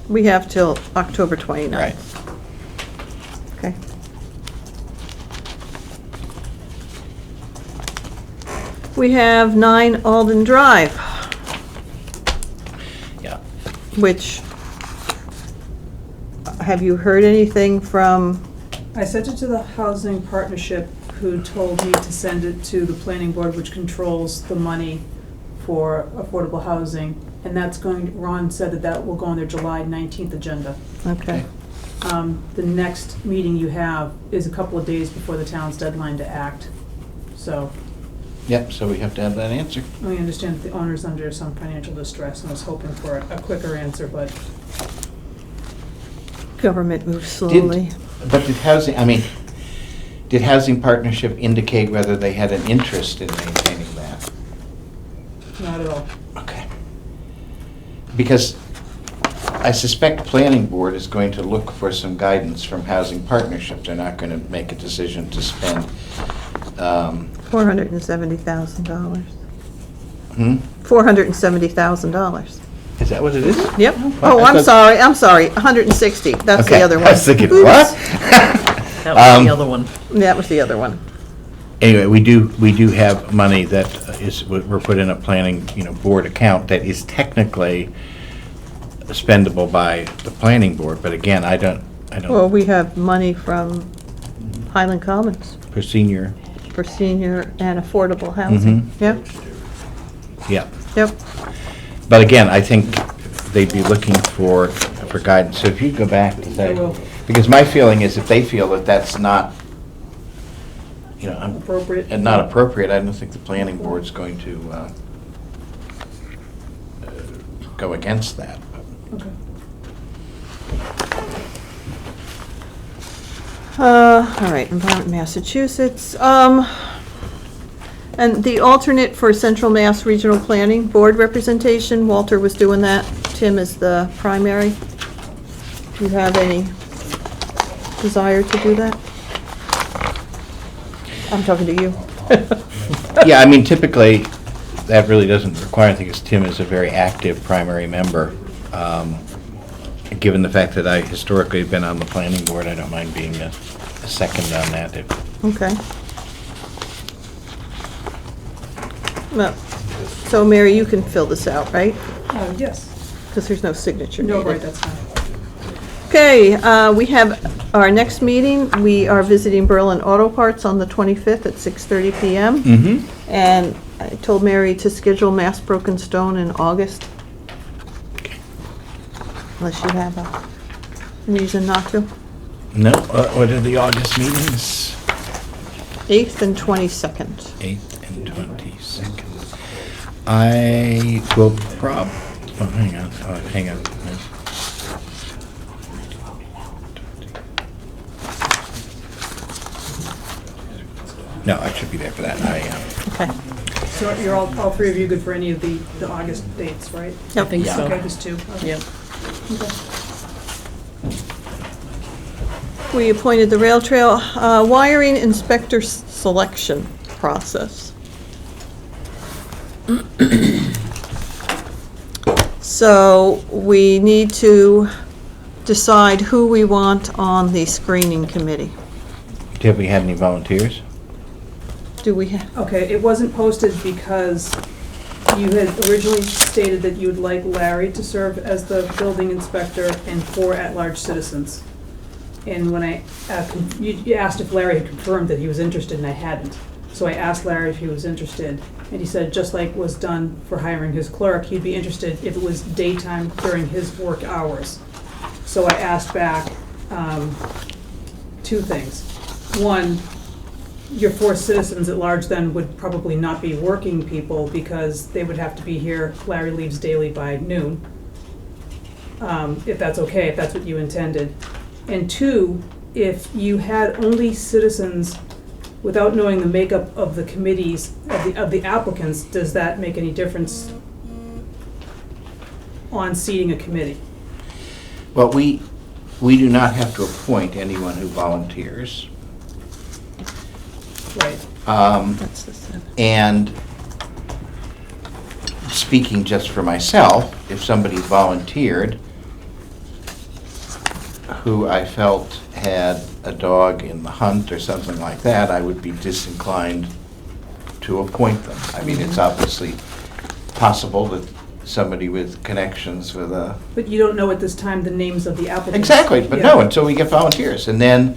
we have till October 29th. right. Okay. We have 9 Alden Drive, Yeah. which, have you heard anything from I sent it to the Housing Partnership, who told me to send it to the Planning Board, which controls the money for affordable housing. And that's Ron said that will go on their July 19th agenda. Okay. The next meeting you have is a couple of days before the town's deadline to act. So Yep, so we have to have that answer. I understand that the owner's under some financial distress and was hoping for a quicker answer, but Government moves slowly. But did Housing Partnership indicate whether they had an interest in maintaining that? not at all. Okay. Because I suspect Planning Board is going to look for some guidance from Housing Partnership. They're not going to make a decision to spend, $470,000. $470,000. Is that what it is? Yep. I Oh, I'm thought- sorry, 160. That's the Okay, other one. I was thinking, Oops. what? That was the other one. That was the other one. Anyway, we do have money that we're put in a planning, board account that is technically spendable by the planning board, but again, I don't, Well, we have money from Highland Commons for senior, for senior and affordable housing. Yep, yeah. yep. But again, I think they'd be looking for guidance. So if you go back to I that, will. because my feeling is if they feel that that's not, Appropriate. and not appropriate, I don't think the planning board's going to go against that. Okay. All right, Environment Massachusetts. And the alternate for Central Mass Regional Planning Board representation, Walter was doing that. Tim is the primary. Do you have any desire to do that? I'm talking to you. Yeah, I mean, typically, that really doesn't require anything, because Tim is a very active primary member. Given the fact that I historically have been on the planning board, I don't mind being a second on that. Okay. Well, so Mary, you can fill this out, right? Yes. Because there's no signature No, needed. right, that's fine. Okay, we have our next meeting. We are visiting Berlin Auto Parts on the 25th at 6:30 PM. Mm-hmm. And I told Mary to schedule Mass Broken Stone in August. Unless you have a reason not to. No, what are the August meetings? 8th and 22nd. 8th and 22nd. I will hang on. No, I should be there for that. Okay. So you're all three of you good for any of the August dates, right? I think Yeah. so. Okay, just two. Okay. Yep. Okay. We appointed the rail trail wiring inspector selection process. So we need to decide who we want on the screening committee. Have we had any volunteers? Do we have? Okay, it wasn't posted because you had originally stated that you would like Larry to serve as the building inspector and 4 at-large citizens. And when you asked if Larry had confirmed that he was interested, and I hadn't. So I asked Larry if he was interested, and he said, just like was done for hiring his clerk, he'd be interested if it was daytime during his work hours. So I asked back 2 things. One, your 4 citizens at large then would probably not be working people because they would have to be here. Larry leaves daily by noon. If that's okay, if that's what you intended. And 2, if you had only citizens without knowing the makeup of the committees, of the applicants, does that make any difference on seating a committee? Well, we do not have to appoint anyone who volunteers. Right. That's the 7th. And speaking just for myself, if somebody volunteered who I felt had a dog in the hunt or something like that, I would be disinclined to appoint them. I mean, it's obviously possible that somebody with connections with a... But you don't know at this time the names of the applicants. Exactly, but Yeah. no, until we get volunteers. And then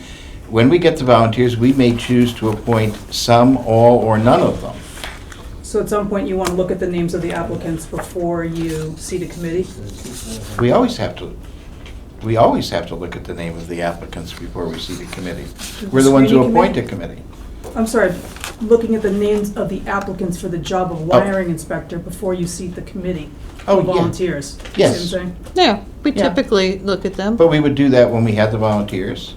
when we get the volunteers, we may choose to appoint some, all, or none of them. So at some point, you want to look at the names of the applicants before you seat a committee? We always have to look at the name of the applicants before we see the committee. We're the ones who Screening appoint a committee? committee. I'm sorry, looking at the names of the applicants for the job of wiring inspector before you seat the committee Oh, of yeah. volunteers. Yes. See what I'm saying? Yeah, we Yeah. typically look at them. But we would do that when we had the volunteers.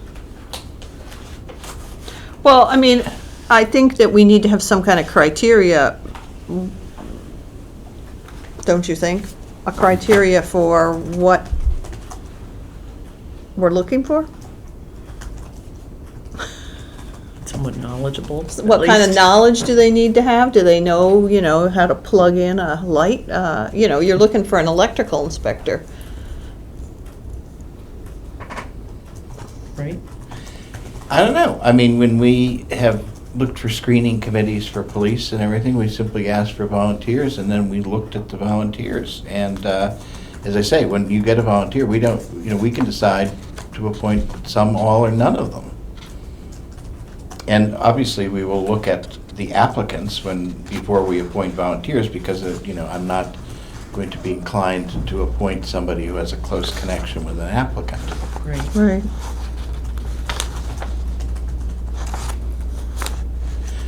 Well, I mean, I think that we need to have some kind of criteria, don't you think? A criteria for what we're looking for? Somewhat knowledgeable, at What kind of least. knowledge do they need to have? Do they know, how to plug in a light? You're looking for an electrical inspector. Right? I don't know. I mean, when we have looked for screening committees for police and everything, we simply asked for volunteers, and then we looked at the volunteers. And as I say, when you get a volunteer, we don't, we can decide to appoint some, all, or none of them. And obviously, we will look at the applicants before we appoint volunteers, because I'm not going to be inclined to appoint somebody who has a close connection with an applicant. Right. Right.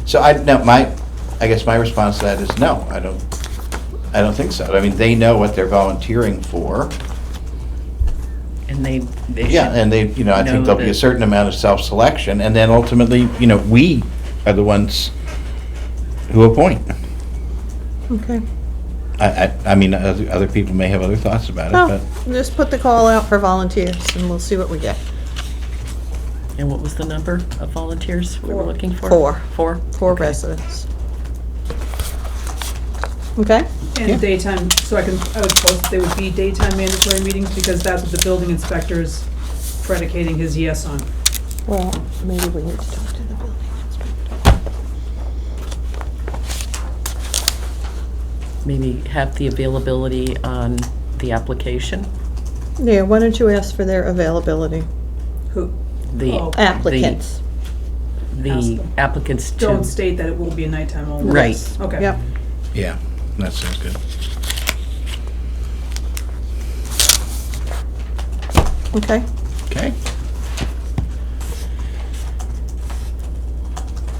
So I guess my response to that is no, I don't think so. I mean, they know what they're volunteering for. And they Yeah, should and I think know there'll be a that- certain amount of self-selection, and then ultimately, we are the ones who appoint. Okay. I mean, other people may have other thoughts about No, it, just put the call out for volunteers and we'll see what we get. And what was the number of volunteers we were Four. looking for? Four. 4? For residents. Okay? And daytime, I would post that they would be daytime mandatory meetings, because that's what the building inspector is predicating his yes on. Well, maybe we need to talk to the building inspector. Maybe have the availability on the application? Yeah, why don't you ask for their availability? Who, The Oh. Applicants. Ask The them. applicants to... don't state that it will be a nighttime only. Right. Okay. Yep. yeah, that sounds good. Okay. Okay?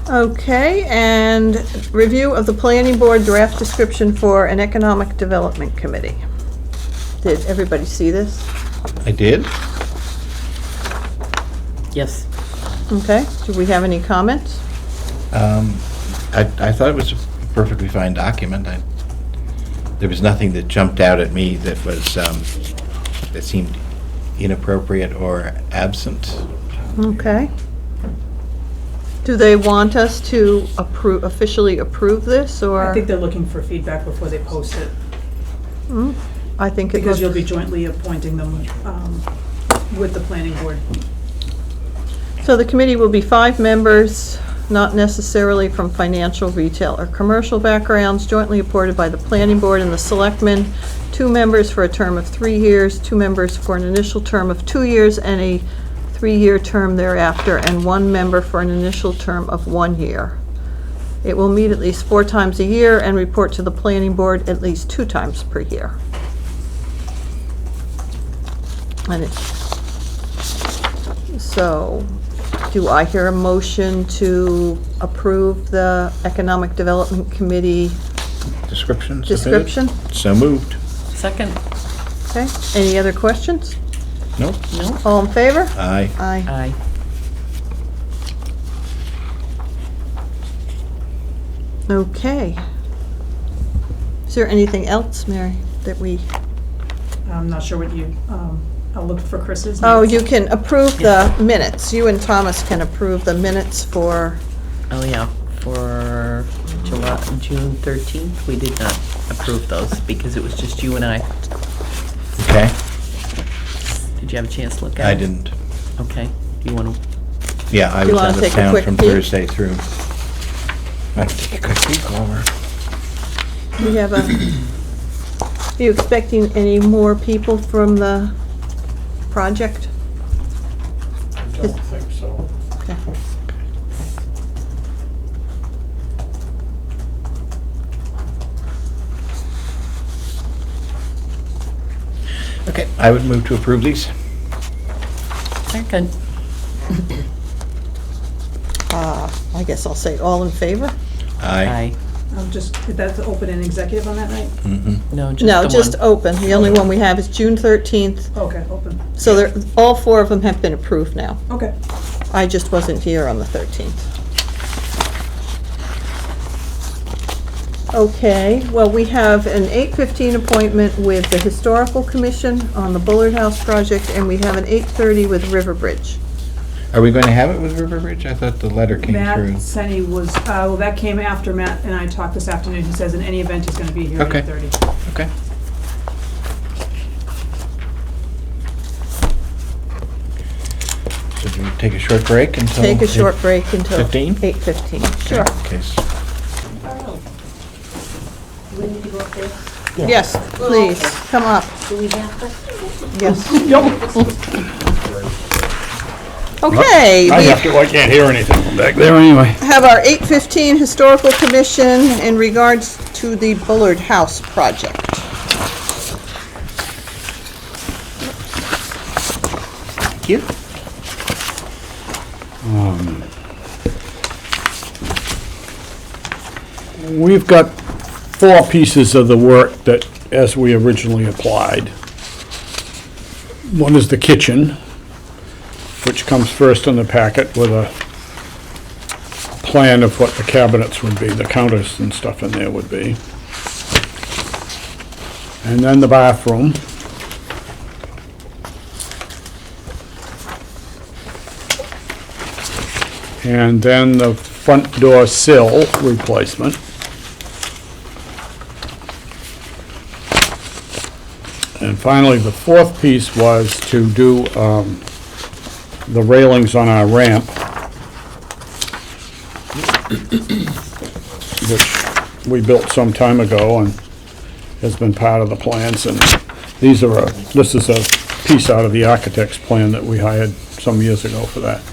Okay, and review of the planning board draft description for an economic development committee. Did everybody see this? I did? Yes. Okay, do we have any comments? I thought it was a perfectly fine document. There was nothing that jumped out at me that was, that seemed inappropriate or absent. Okay. Do they want us to officially approve this, or? I think they're looking for feedback before they post it, I think it because you'll looks, be jointly appointing them with the planning board. so the committee will be 5 members, not necessarily from financial, retail, or commercial backgrounds, jointly appointed by the planning board and the selectmen, 2 members for a term of 3 years, 2 members for an initial term of 2 years, and a 3-year term thereafter, and 1 member for an initial term of 1 year. It will meet at least 4 times a year and report to the planning board at least 2 times per year. And so, do I hear a motion to approve the Economic Development Committee Description? submitted? description? So moved. Second? Okay, any other questions? Nope. No? All in favor? Aye. Aye. Aye. Okay. Is there anything else, Mary, that we, I'm not sure what you, I'll look for Chris's. oh, you can approve the minutes. You and Thomas can approve the minutes for, Oh, yeah, for June 13th, we did not approve those because it was just you and I. Okay. Did you have a chance to look at it? I didn't. Okay, you want to, Yeah, I You was wanna out of take a town quick from peek? Thursday through. I can take a quick peek over. we have are you expecting any more people from the project? I don't think so. Okay. Okay, I would move to approve these. Second. I guess I'll say all in favor? Aye. That's open and executive on that night? No, just No, the just one. open. The only one we have is June 13th. Okay, open. So all 4 of them have been approved now. Okay. I just wasn't here on the 13th. Okay, well, we have an 8:15 appointment with the Historical Commission on the Bullard House project, and we have an 8:30 with Riverbridge. Are we going to have it with Riverbridge? I thought the letter came Matt through. said he was, well, that came after Matt and I talked this afternoon. He says in any event, he's gonna be here at Okay. 8:30. Okay. So do we take a short break until? Take a short break until 15? 8:15. Sure. Okay. We need to go up there. Yes, please, come up. Do we have to? Yes. Okay, I we have to, I can't hear anything from back there anyway. have our 8:15 Historical Commission in regards to the Bullard House project. Thank you. We've got 4 pieces of the work that, as we originally applied. One is the kitchen, which comes first in the packet with a plan of what the cabinets would be, the counters and stuff in there would be. And then the bathroom. And then the front door sill replacement. And finally, the 4th piece was to do the railings on our ramp, which we built some time ago and has been part of the plans. And this is a piece out of the architect's plan that we hired some years ago for that.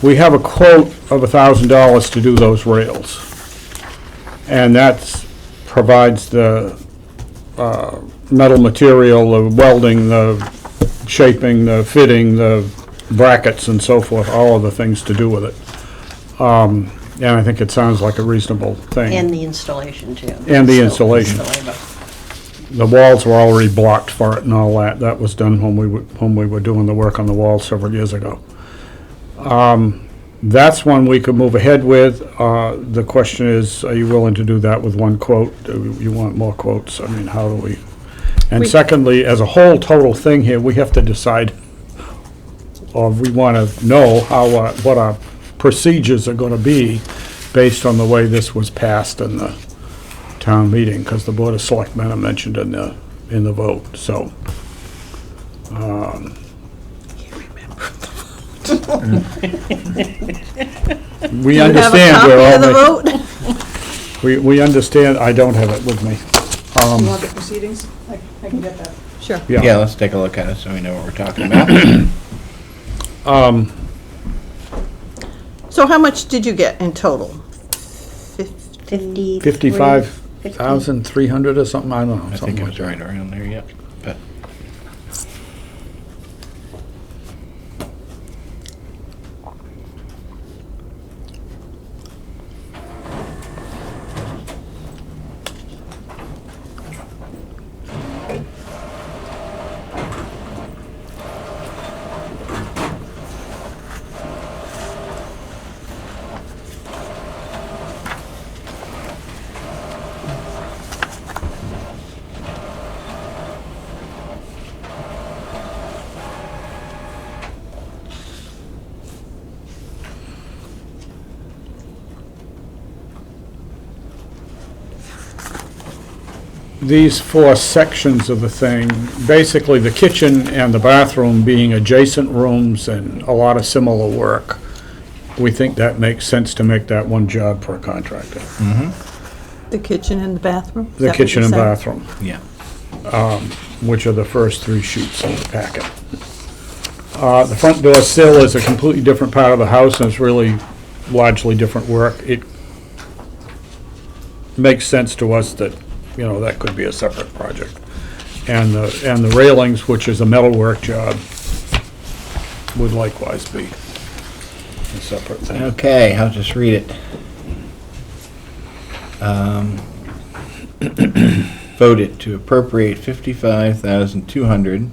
We have a quote of $1,000 to do those rails. And that provides the metal material, the welding, the shaping, the fitting, the brackets and so forth, all of the things to do with it. And I think it sounds like a reasonable thing. And the installation too. And the So, installation. The walls were already blocked for it and all that. That was done when we were doing the work on the walls several years ago. That's one we could move ahead with. The question is, are you willing to do that with one quote? Do you want more quotes? I mean, how do we? And secondly, as a whole total thing here, we have to decide, or we want to know what our procedures are going to be based on the way this was passed in the town meeting, because the Board of Selectmen are mentioned in the vote, so. We Do you have a understand copy we're all of the making- vote? We understand, I don't have it with me. You want the proceedings? I can get that. Sure. Yeah, let's take a look at it so we know what we're talking about. So how much did you get in total? 55,300 or something, I don't know. I something think it like was that. right around there, yep. But These 4 sections of the thing, basically the kitchen and the bathroom being adjacent rooms and a lot of similar work, we think that makes sense to make that one job per contractor. The kitchen and the bathroom? Is The that what kitchen you and said? bathroom, yeah. which are the first 3 sheets in the packet. The front door sill is a completely different part of the house, and it's really largely different work. It makes sense to us that you know, that could be a separate project. And the railings, which is a metalwork job, would likewise be a separate thing. Okay, I'll just read it. Voted to appropriate $55,200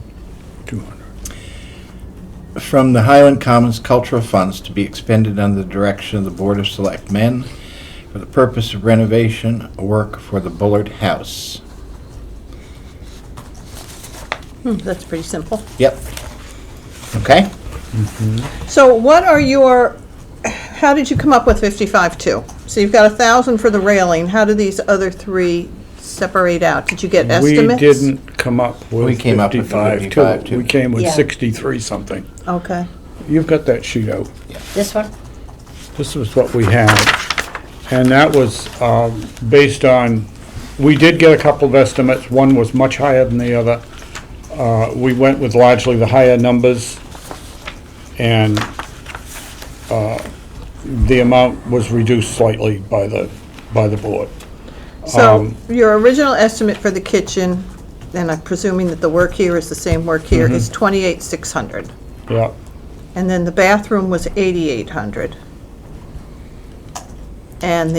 from the Highland Commons Cultural Funds to be expended under the direction of the Board of Selectmen for the purpose of renovation work for the Bullard House. That's pretty simple. Yep. Okay? So what are how did you come up with 55.2? So you've got 1,000 for the railing. How do these other three separate out? Did you get estimates? We didn't come up with We came up with 55, 55.2. too. We came with Yeah. 63 something. Okay. You've got that sheet out. This one? This was what we had. And that was based on, we did get a couple of estimates. One was much higher than the other. We went with largely the higher numbers, and the amount was reduced slightly by the board. So your original estimate for the kitchen, and I'm presuming that the work here is the same work here, is 28,600. Yeah, And then the bathroom was 8,800. And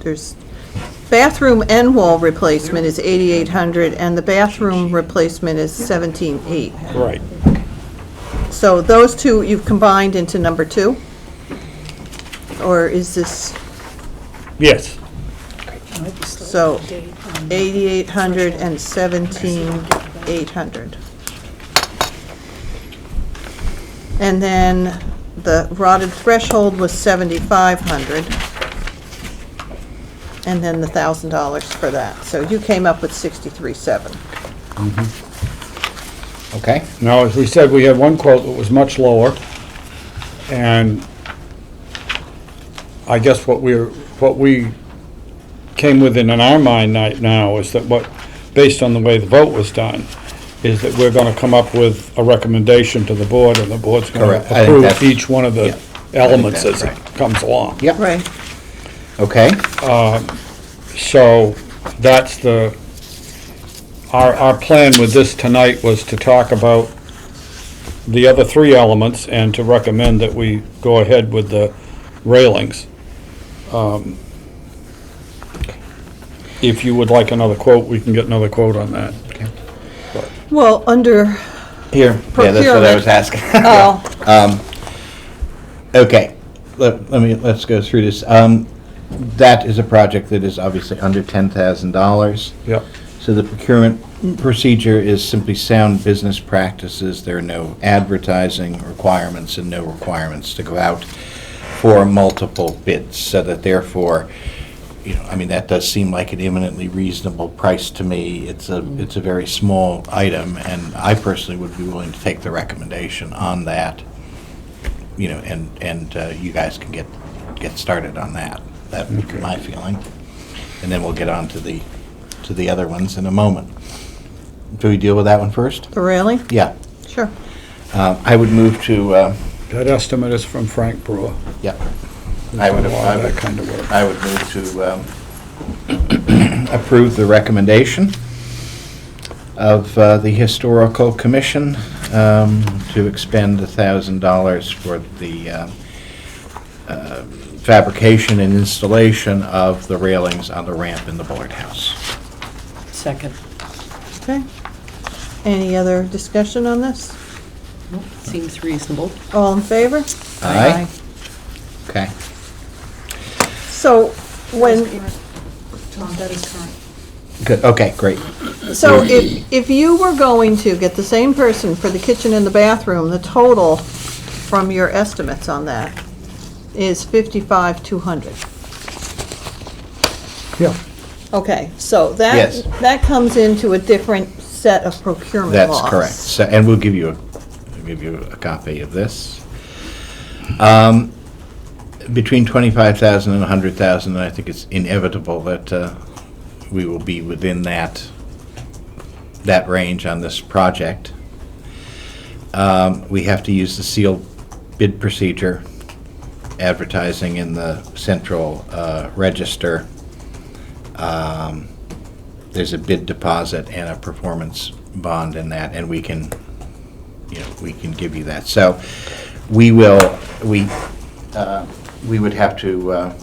there's bathroom and wall replacement is 8,800, and the bathroom replacement is 17,800. right. So those two you've combined into number two? Or is this, Yes, so 8,800 and 17,800. And then the rotted threshold was 7,500. And then the $1,000 for that. So you came up with 63,700. Okay? now, as we said, we had one quote that was much lower, and I guess what we came within in our mind right now is that based on the way the vote was done, is that we're gonna come up with a recommendation to the board, and the board's gonna Correct. I think approve that's- each one of the yeah, elements that's as it comes along. Yep. Right. Okay? So that's our plan with this tonight was to talk about the other three elements and to recommend that we go ahead with the railings. If you would like another quote, we can get another quote on that. Well, under, Here, yeah, that's what I was Procurement. asking. oh, Okay, let's go through this. That is a project that is obviously under $10,000. Yep. So the procurement procedure is simply sound business practices. There are no advertising requirements and no requirements to go out for multiple bids, so that therefore, you know, I mean, that does seem like an eminently reasonable price to me. It's a very small item, and I personally would be willing to take the recommendation on that, you know, and you guys can get started on that. That would be my feeling. And then we'll get on to the other ones in a moment. Do we deal with that one first? the railing? Yeah. Sure. I would move to, That estimate is from Frank Brewer. yeah. A lot of that kind of work. I would move to approve the recommendation of the Historical Commission to expend $1,000 for the fabrication and installation of the railings on the ramp in the Bullard House. Second. Okay. Any other discussion on this? Nope, seems reasonable. All in favor? Aye. Okay. So when, Tom, that is current. Good, okay, great. so if you were going to get the same person for the kitchen and the bathroom, the total from your estimates on that is 55,200. Yeah. Okay, so Yes. that comes into a different set of procurement laws. That's correct. So, and we'll give you a copy of this. Between 25,000 and 100,000, and I think it's inevitable that we will be within that range on this project. We have to use the sealed bid procedure, advertising in the central register. There's a bid deposit and a performance bond in that, and we can give you that. So we would have to,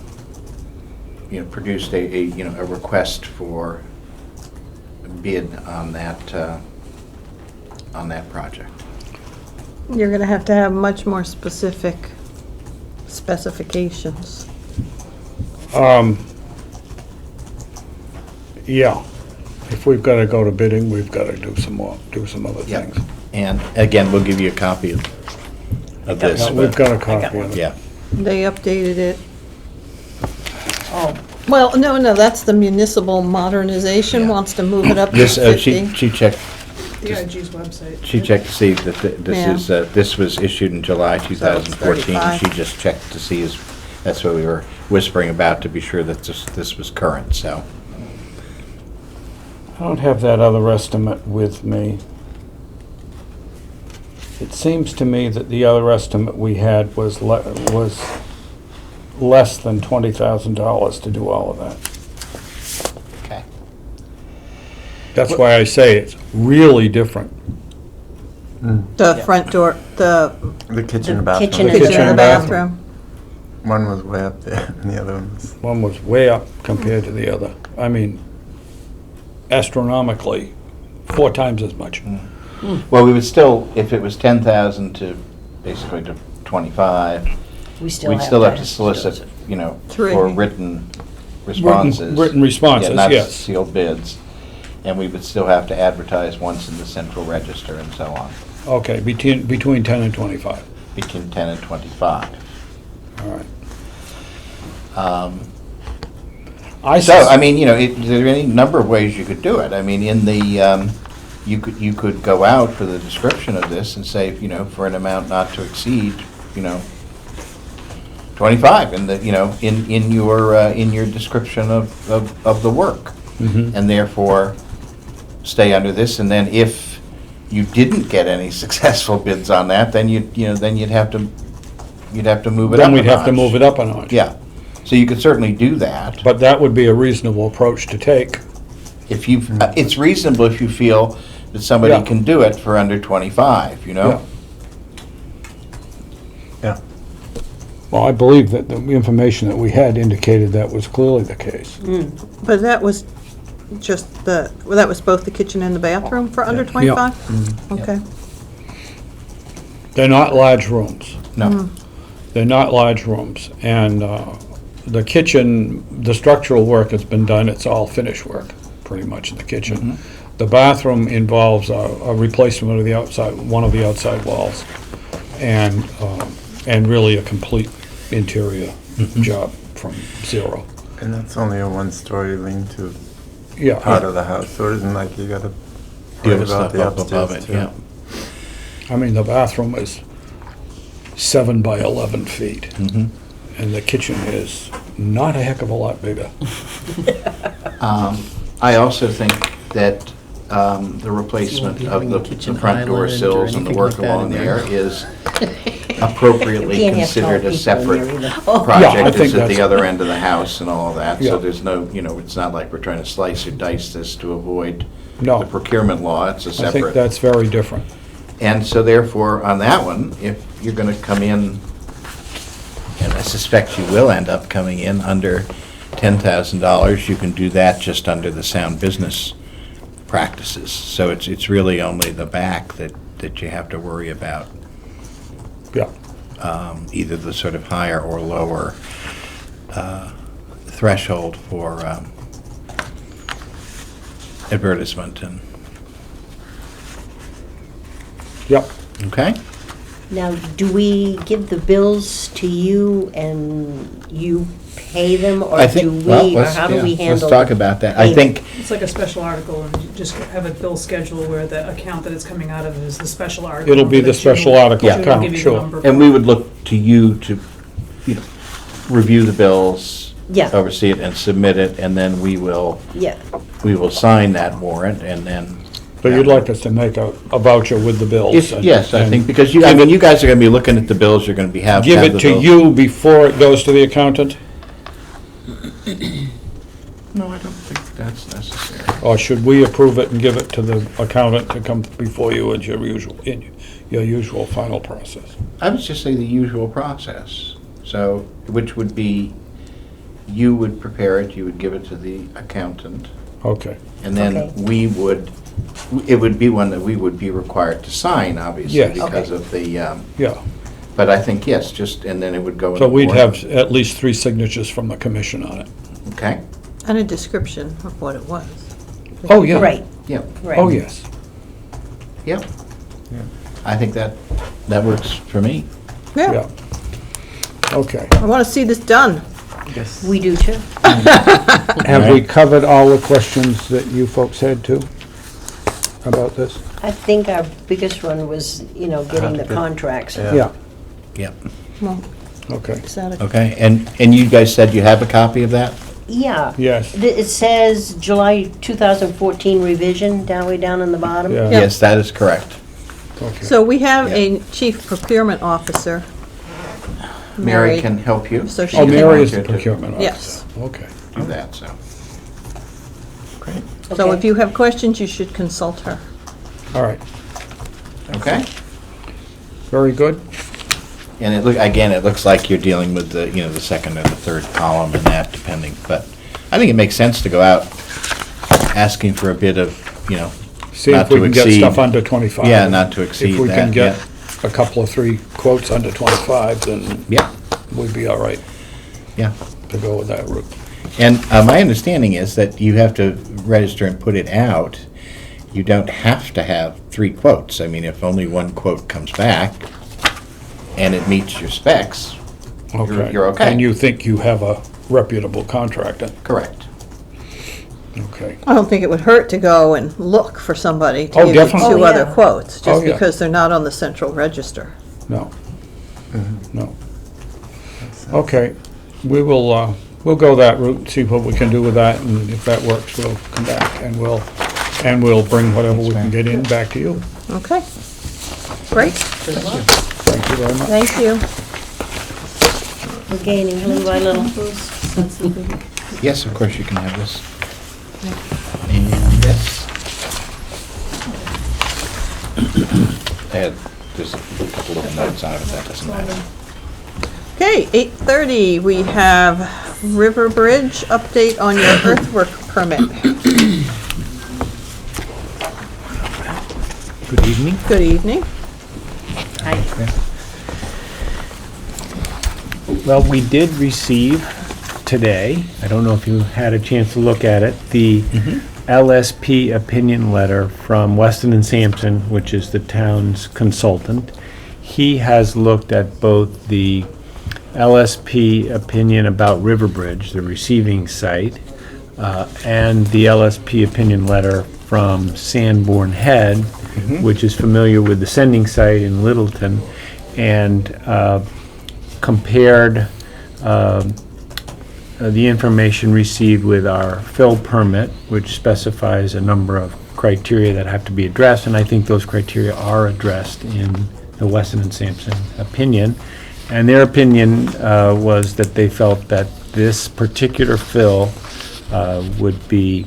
produce a request for bid on that project. You're gonna have to have much more specific specifications. Yeah, if we've gotta go to bidding, we've gotta do some other Yep. things. And again, we'll give you a copy of this. No, We've but- got a copy of it. Yeah. They updated it. Oh, Well, no, that's the municipal modernization, Yeah. wants to move it up to This, 50. she checked, The IG's website. she checked to see that this was issued in July 2014. 35. She just checked to see, that's what we were whispering about, to be sure that this was current, so. I don't have that other estimate with me. It seems to me that the other estimate we had was less than $20,000 to do all of that. Okay. That's why I say it's really different. The front door, the The kitchen and The bathroom. kitchen kitchen kitchen and and the bathroom. bathroom. One was way up there, and the other one was. One was way up compared to the other. I mean, astronomically, 4 times as much. Well, we would still, if it was 10,000 to basically to 25, we still we'd have still have to to solicit, Three. for written responses. Written responses, Yeah, not yes. sealed bids. And we would still have to advertise once in the central register and so on, Okay, between 10 and 25. between 10 and 25. All right. So, I mean, there are any number of ways you could do it. I mean, in the, you could go out for the description of this and say, for an amount not to exceed, 25, and that, in your description of the work. Mhm. And therefore, stay under this, and then if you didn't get any successful bids on that, then you'd have to move it up a Then we'd have to notch. move it up a notch. Yeah, so you could certainly do that. But that would be a reasonable approach to take. If you, it's reasonable if you feel that somebody Yeah. can do it for under 25, Yeah. Yeah. Well, I believe that the information that we had indicated that was clearly the case. But that was just that was both the kitchen and the bathroom for under 25? Okay. They're not large rooms. No. They're not large rooms. And the kitchen, the structural work has been done, it's all finish work, pretty much, in the kitchen. The bathroom involves a replacement of one of the outside walls, and really a complete interior job from zero. And that's only a one-story lean-to Yeah. part of the house, so it isn't like you gotta Deal worry with about stuff the up above upstairs it, too. yeah. I mean, the bathroom is 7 by 11 feet, Mhm. and the kitchen is not a heck of a lot bigger. I also think that the replacement be of having a the kitchen front door island or sills and the anything work like that along in there there. is appropriately Can't have tall considered a people in separate there either. Yeah, I project. think It's at the that's- other end of the house and all of that, Yeah. so there's no, it's not like we're trying to slice or dice this to avoid No. the procurement law. It's a I think separate. that's very different. And so therefore, on that one, if you're gonna come in, and I suspect you will end up coming in under $10,000, you can do that just under the sound business practices. So it's really only the back that you have to worry about, Yeah. either the sort of higher or lower threshold for advertisement and, Yep. okay? Now, do we give the bills to you and you pay them, or I think, do well, we, or let's, how do we yeah, handle? let's talk about that. I think, It's like a special article, and you just have a bill schedule where the account that it's coming out of is the special article. It'll be number the that June special will- article June will account, give you the sure. number and for. we would look to you to, review the bills, Yeah. oversee it and submit it, and then we will Yeah, sign that warrant, and then, So you'd like us to make a voucher with the bills? Yes, I and think, because you, I mean, you guys are gonna be looking at the bills, you're gonna be have Give the it to bills. you before it goes to the accountant? No, I don't think that's necessary. Or should we approve it and give it to the accountant to come before you as your usual final process? I would just say the usual process. So, which would be, you would prepare it, you would give it to the accountant, Okay. and then Okay. we would, it would be one that we would be required to sign, obviously, Yes. because Okay. of the, Yeah. but I think, yes, just, and then it would go in So the we'd warrant. have at least 3 signatures from the commission on it. Okay, And a description of what it was. Oh, yeah. Right, yeah, right. Oh, yes. yeah. I think that works for me. Yeah, Yeah. Okay. I want to see this done. We do too. Have we covered all the questions that you folks had too about this? I think our biggest one was, getting the contracts. Yeah. Yeah. Well, Okay. is that a- Okay, and you guys said you have a copy of that? Yeah. Yes. It says July 2014 revision, way down in the bottom. Yeah. Yeah. Yes, that is correct. Okay. So we have a chief procurement officer. Mary can help you. So she Oh, can- Mary is the volunteer to procurement officer. Yes. Okay. Do that, so. Great. So Okay. if you have questions, you should consult her. All right. Okay. Very good. And it looks like you're dealing with the second or the third column and that, depending, but I think it makes sense to go out asking for a bit of, See not if we to can get exceed. stuff under 25. Yeah, not to exceed If we can that, get yeah. a couple of 3 quotes under 25, then Yeah, we'd be all right yeah. to go with that route. And my understanding is that you have to register and put it out. You don't have to have 3 quotes. I mean, if only 1 quote comes back and it meets your specs, you're okay. And you think you have a reputable contractor? Correct. Okay. I don't think it would hurt to go and look for somebody to Oh, give you definitely. 2 Oh, other yeah. quotes, Oh, just yeah. because they're not on the central register. No. No. Okay, we will, we'll go that route, and see what we can do with that, and if that works, we'll come back and we'll bring whatever we can get in back to you. Okay. Great. Thank you very much. Thank you. We're gaining little by little. Yes, of course, you can have this. And this. There's a couple of notes on it, but that doesn't matter. Okay, 8:30, we have River Bridge update on your earthwork permit. Good evening. Good evening. Well, we did receive today, I don't know if you had a chance to look at it, the LSP opinion letter from Weston and Sampson, which is the town's consultant. He has looked at both the LSP opinion about Riverbridge, the receiving site, and the LSP opinion letter from Sanborn Head, which is familiar with the sending site in Littleton, and compared the information received with our fill permit, which specifies a number of criteria that have to be addressed, and I think those criteria are addressed in the Weston and Sampson opinion. And their opinion was that they felt that this particular fill would be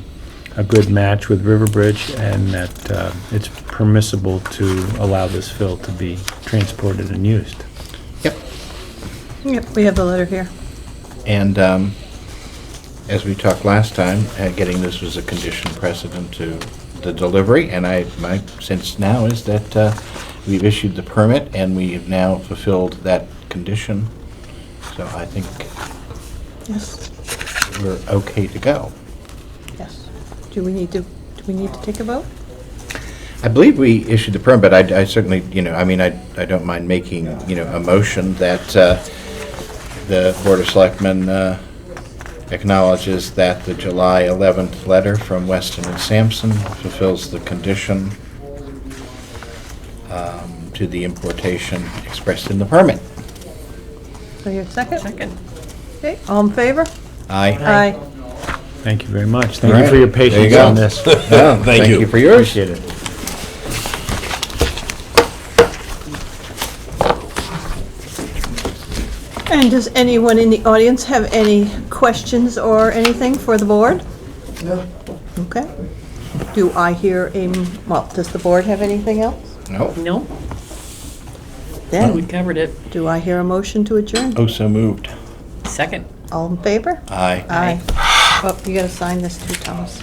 a good match with Riverbridge, and that it's permissible to allow this fill to be transported and used. Yep. Yep, we have the letter here. And as we talked last time, getting this was a condition precedent to the delivery, and my sense now is that we've issued the permit and we have now fulfilled that condition. So I think Yes, we're okay to go. yes. Do we need to take a vote? I believe we issued the permit, but I certainly, I don't mind making, a motion that the Board of Selectmen acknowledges that the July 11th letter from Weston and Sampson fulfills the condition to the importation expressed in the permit. So your second? Second. Okay, all in favor? Aye. Aye. Thank you very much. Thank All you right. for your There you patience go. on this. Thank you for yours. Appreciate it. And does anyone in the audience have any questions or anything for the board? No. Okay. Do I hear well, does the board have anything else? No? No, Then, we covered it. do I hear a motion to adjourn? Oh, so moved. Second. All in favor? Aye. Aye. Oh, you gotta sign this too, Thomas.